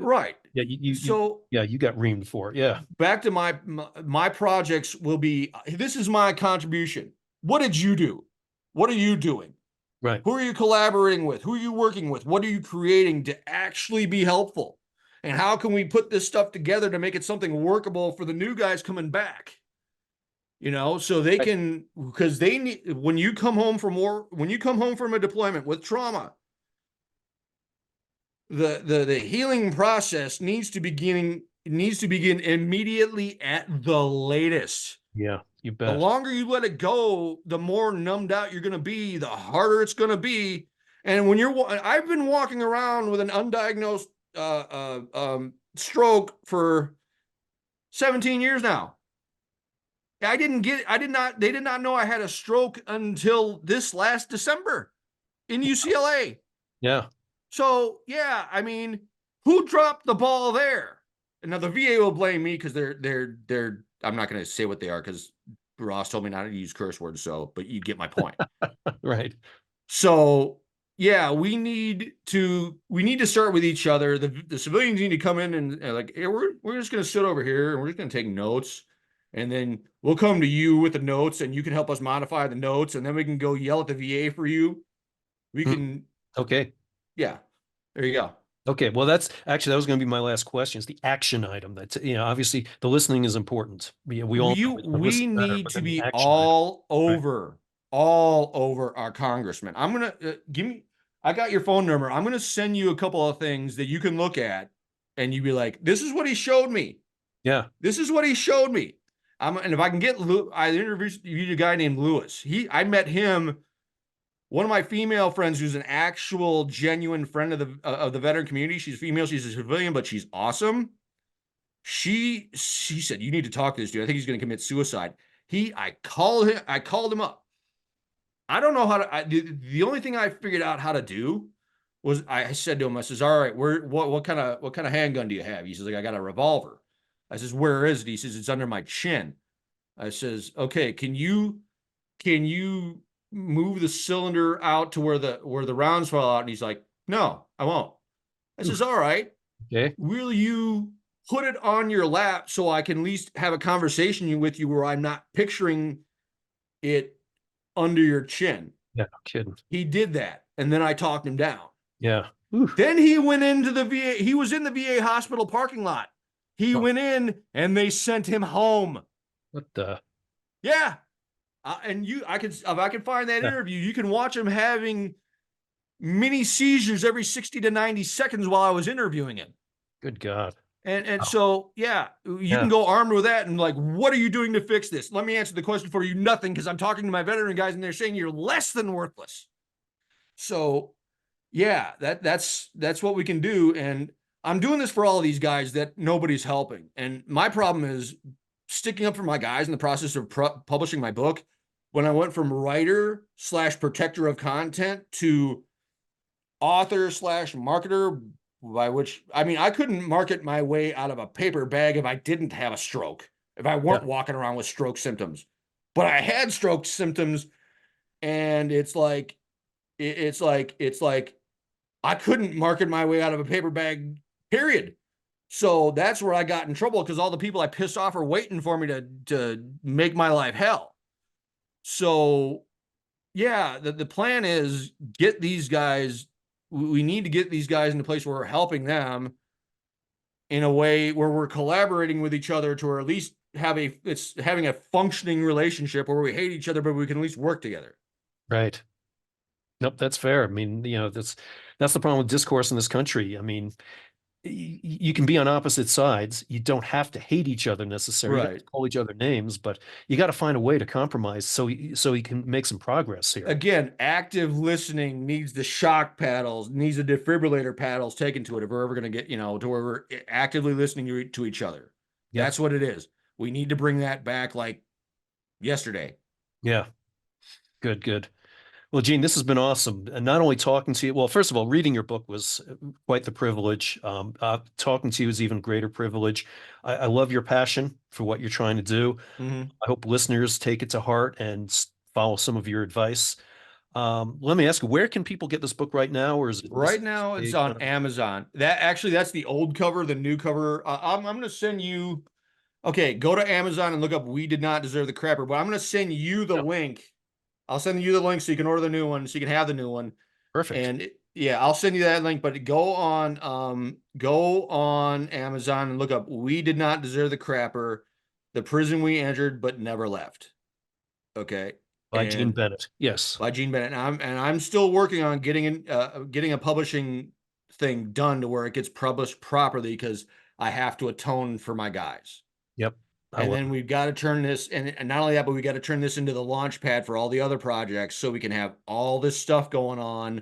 Right. Yeah, So yeah, you got reamed for it. Yeah, back to my projects will be, this is my contribution. What did you do? What are you doing? right. Who are you collaborating with? Who are you working with? What are you creating to actually be helpful? And how can we put this stuff together to make it something workable for the new guys coming back? So they Right. can, because they need, when you come home from war, when you come home from a deployment with trauma, the healing process needs to begin immediately at the latest. Yeah, you The bet. longer you let it go, the more numbed out you're going to be, the harder it's going to be. And I've been walking around with an undiagnosed stroke for 17 years now. They did not know I had a stroke until this last December in UCLA. Yeah, So, yeah, I mean, who dropped the ball there? And now the VA will blame me because I'm not going to say what they are because Ross told me not to use curse words. So, but you get my point. right. So, yeah, we need to start with each other. The civilians need to come in and like, hey, we're just going to sit over here and we're just going to take notes. And then we'll come to you with the notes and you can help us modify the notes. And then we can go yell at the VA for you. We Hmm. can, Okay. yeah, there you go. Okay. Well, that was going to be my last question. It's the action item. That's, obviously the listening is important. We all we know we can we listen better, need but to then the be action item. Right. all over our congressman. I'm gonna give me. I got your phone number. I'm gonna send you a couple of things that you can look at, and you be like, "This is what he showed me. Yeah. This is what he showed me." And if I can get, I interviewed a guy named Lewis. I met him. One of my female friends, who's an actual genuine friend of the veteran community. She's female. She's a civilian, but she's awesome. She said, you need to talk to this dude. I think he's going to commit suicide. I called him up. I don't know how to. The only thing I figured out how to do was I said to him, I says, all right, what kind of handgun do you have? He says, like, I got a revolver. I says, where is it? He says, it's under my chin. I says, okay, can you move the cylinder out to where the rounds fall out? And he's like, no, I won't. I says, Oof. all right, Okay. will you put it on your lap so I can at least have a conversation with you where I'm not picturing it under your chin? Yeah. No kidding. He did that. And then I talked him down. Yeah. Oof. Then he went into the VA. He was in the VA hospital parking lot. He Oh, went in and they sent him home. what the? Yeah. And if I could find that Yeah. interview, you can watch him having mini seizures every 60 to 90 seconds while I was interviewing him. Good God. And Oh, so, yeah, you can yeah. go armed with that and like, what are you doing to fix this? Let me answer the question for you. Nothing, because I'm talking to my veteran guys and they're saying you're less than worthless. So, yeah, that's what we can do. And I'm doing this for all of these guys that nobody's helping. And my problem is sticking up for my guys in the process of publishing my book. When I went from writer / protector of content to author / marketer, by which I mean I couldn't market my way out of a paper bag if I didn't have a stroke, if I Yeah. weren't walking around with stroke symptoms. But I had stroke symptoms, and it's like I couldn't market my way out of a paper bag, period. So that's where I got in trouble because all the people I pissed off are waiting for me to make my life hell. So yeah, the plan is get these guys. We need to get these guys in a place where we're helping them in a way where we're collaborating with each other to at least having a functioning relationship where we hate each other, but we can at least work together. Right. Nope, that's fair. I mean, that's the problem with discourse in this country. I mean, you can be on opposite sides. You don't have to hate each other necessarily. You don't have Right. to call each other names, but you got to find a way to compromise so you can make some progress here. Again, active listening needs the shock paddles, needs the defibrillator paddles taken to it if we're ever going to get, to where we're actively listening to each other. Yep. That's what it is. We need to bring that back like yesterday. Yeah. Good, good. Well, Gene, this has been awesome. And not only talking to you, well, first of all, reading your book was quite the privilege. Talking to you is even greater privilege. I love your passion for what you're trying to do. Mm-hmm. I hope listeners take it to heart and follow some of your advice. Let me ask you, where can people get this book right now, or is it this Right now, it's page on on? Amazon. That's the old cover. The new cover, I'm going to send you. Okay, go to Amazon and look up "We Did Not Deserve the Crapper." But I'm going to send you the Yeah, link. I'll send you the link so you can order the new one, so you can have the new one. perfect. And yeah, I'll send you that link. But go on Amazon and look up "We Did Not Deserve the Crapper," the prison we entered but never left. Okay, By Gene and Bennett. Yes. by Gene Bennett. And I'm still working on getting a publishing thing done to where it gets published properly because I have to atone for my guys. Yep. I And love then it. we've got to turn this, and not only that, but we got to turn this into the launch pad for all the other projects so we can have all this stuff going on.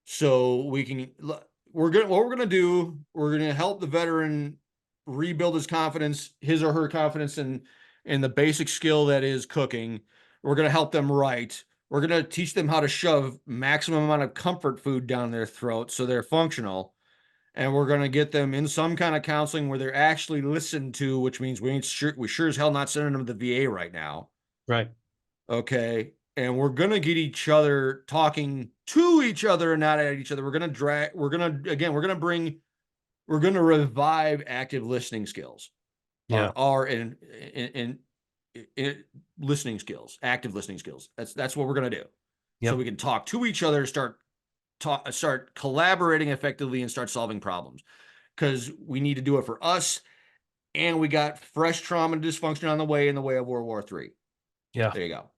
So we can, what we're gonna do, we're gonna help the veteran rebuild his confidence, his or her confidence in the basic skill that is cooking. We're gonna help them write. We're gonna teach them how to shove maximum amount of comfort food down their throat so they're functional, and we're going to get them in some kind of counseling where they're actually listened to, which means we sure as hell not sending them to the VA right now. Right. Okay. And we're going to get each other talking to each other and not at each other. We're going to revive active listening skills Yeah. are in listening skills, active listening skills. That's what we're going to do. So Yep. we can talk to each other, start collaborating effectively and start solving problems because we need to do it for us. And we got fresh trauma and dysfunction on the way in the way of World War III. Yeah. There you go.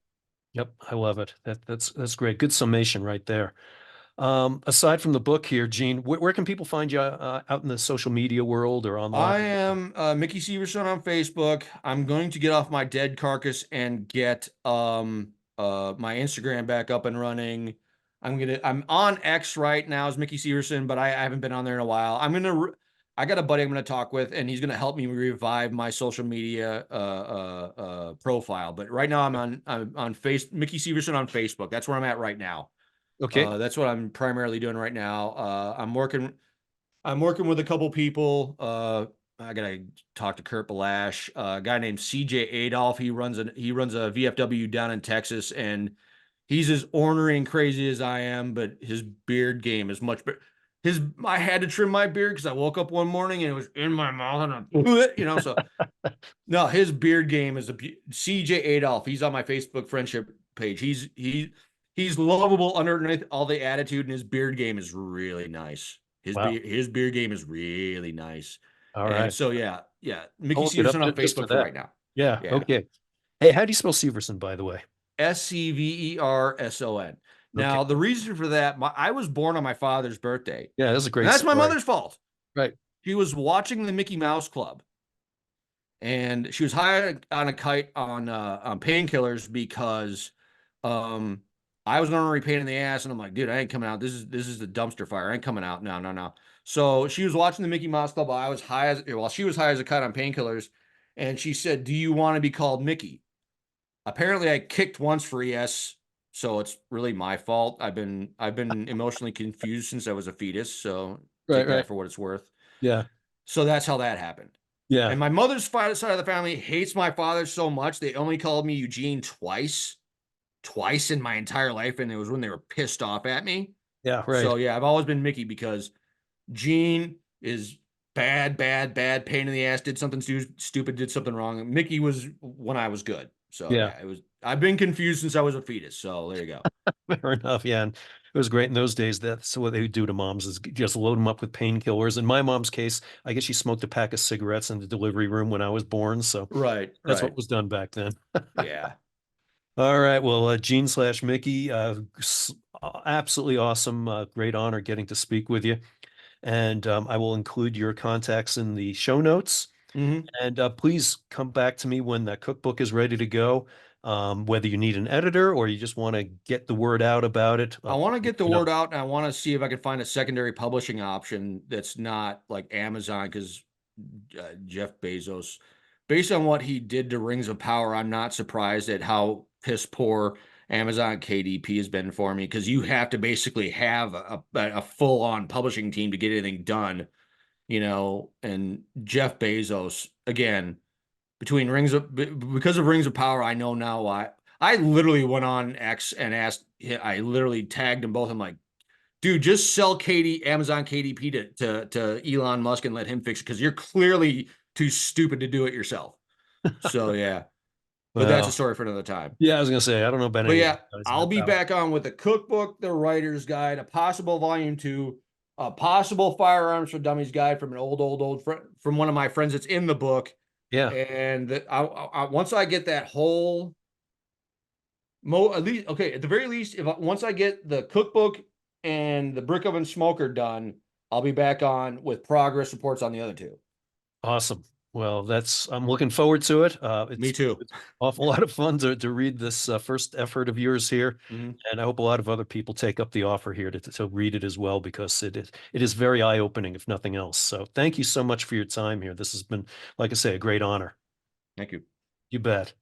Yep. I love it. That's great. Good summation right there. Aside from the book here, Gene, where can people find you out in the social media world or I online? am Mickey Severson on Facebook. I'm going to get off my dead carcass and get my Instagram back up and running. I'm on X right now as Mickey Severson, but I haven't been on there in a while. I got a buddy I'm gonna talk with, and he's gonna help me revive my social media profile. But right now I'm on Mickey Severson on Facebook. That's where I'm at right now. Okay. That's what I'm primarily doing right now. I'm working with a couple people. I gotta talk to Kurt Balash, a guy named CJ Adolph. He runs a VFW down in Texas, and he's as ornery and crazy as I am, but his beard game is much better. I had to trim my beard because I woke up one morning and it was in my mouth and so no, his beard game is CJ Adolph. He's on my Facebook friendship page. He's lovable underneath all the attitude, and his beard game is really nice. Wow. His beard game is really nice. All And right. so yeah, I'll Mickey look it up Severson on just for Facebook for that. right now. Yeah. Yeah. Okay. Hey, how do you spell Severson, by the way? Severson. Okay. Now, the reason for that, I was born on my father's birthday, Yeah, that's a and great that's my story. mother's fault. Right. She was watching the Mickey Mouse Club, and she was high on a kite on painkillers because um I was an ornery pain in the ass, and I'm like, dude, I ain't coming out. This is the dumpster fire. I ain't coming out. No, no, no. So she was watching the Mickey Mouse Club while she was high as a kite on painkillers, and she said, "Do you want to be called Mickey?" Apparently, I kicked once for yes, so it's really my fault. I've been emotionally confused since I was a fetus, so Right. take Right. that for what it's worth. Yeah. So that's how that happened. Yeah. And my mother's side of the family hates my father so much they only called me Eugene twice in my entire life, and it was when they were pissed off at me. Yeah. Right. So yeah, I've always been Mickey because Gene is bad, bad, bad, pain in the ass, did something stupid, did something wrong. Mickey was when I was good. So Yeah. yeah, it was. I've been confused since I was a fetus. So there you go. Fair enough. Yeah. And it was great in those days. That's what they would do to moms is just load them up with painkillers. In my mom's case, I guess she smoked a pack of cigarettes in the delivery room when I was born. So Right, that's what right. was done back then. Yeah. All right. Well, Gene slash Mickey, absolutely awesome. Great honor getting to speak with you. And I will include your contacts in the show notes. Hmm. And please come back to me when that cookbook is ready to go. Whether you need an editor or you just want to get the word out about it, I want to get the you know, word out, and I want to see if I can find a secondary publishing option that's not like Amazon because Jeff Bezos, based on what he did to Rings of Power, I'm not surprised at how piss poor Amazon KDP has been for me because you have to basically have a full on publishing team to get anything done, and Jeff Bezos, again, because of Rings of Power, I know now why. I literally went on X and asked. I literally tagged them both. I'm like, dude, just sell Amazon KDP to Elon Musk and let him fix it because you're clearly too stupid to do it yourself. So yeah, but that's a Well, story for another time. yeah, I was gonna say I don't know about But any of those yeah, guys in I'll that be power. back on with a cookbook, the writer's guide, a possible volume two, a possible firearms for dummies guide from an old friend from one of my friends that's in the book. Yeah, And once I get that whole at least okay, at the very least, if once I get the cookbook and the brick oven smoker done, I'll be back on with progress reports on the other two. awesome. Well, I'm looking forward to it. Me too. It's an awful lot of fun to read this first effort of yours here. Mhm. And I hope a lot of other people take up the offer here to read it as well, because it is very eye-opening, if nothing else. So thank you so much for your time here. This has been, like I say, a great honor. Thank you. You bet.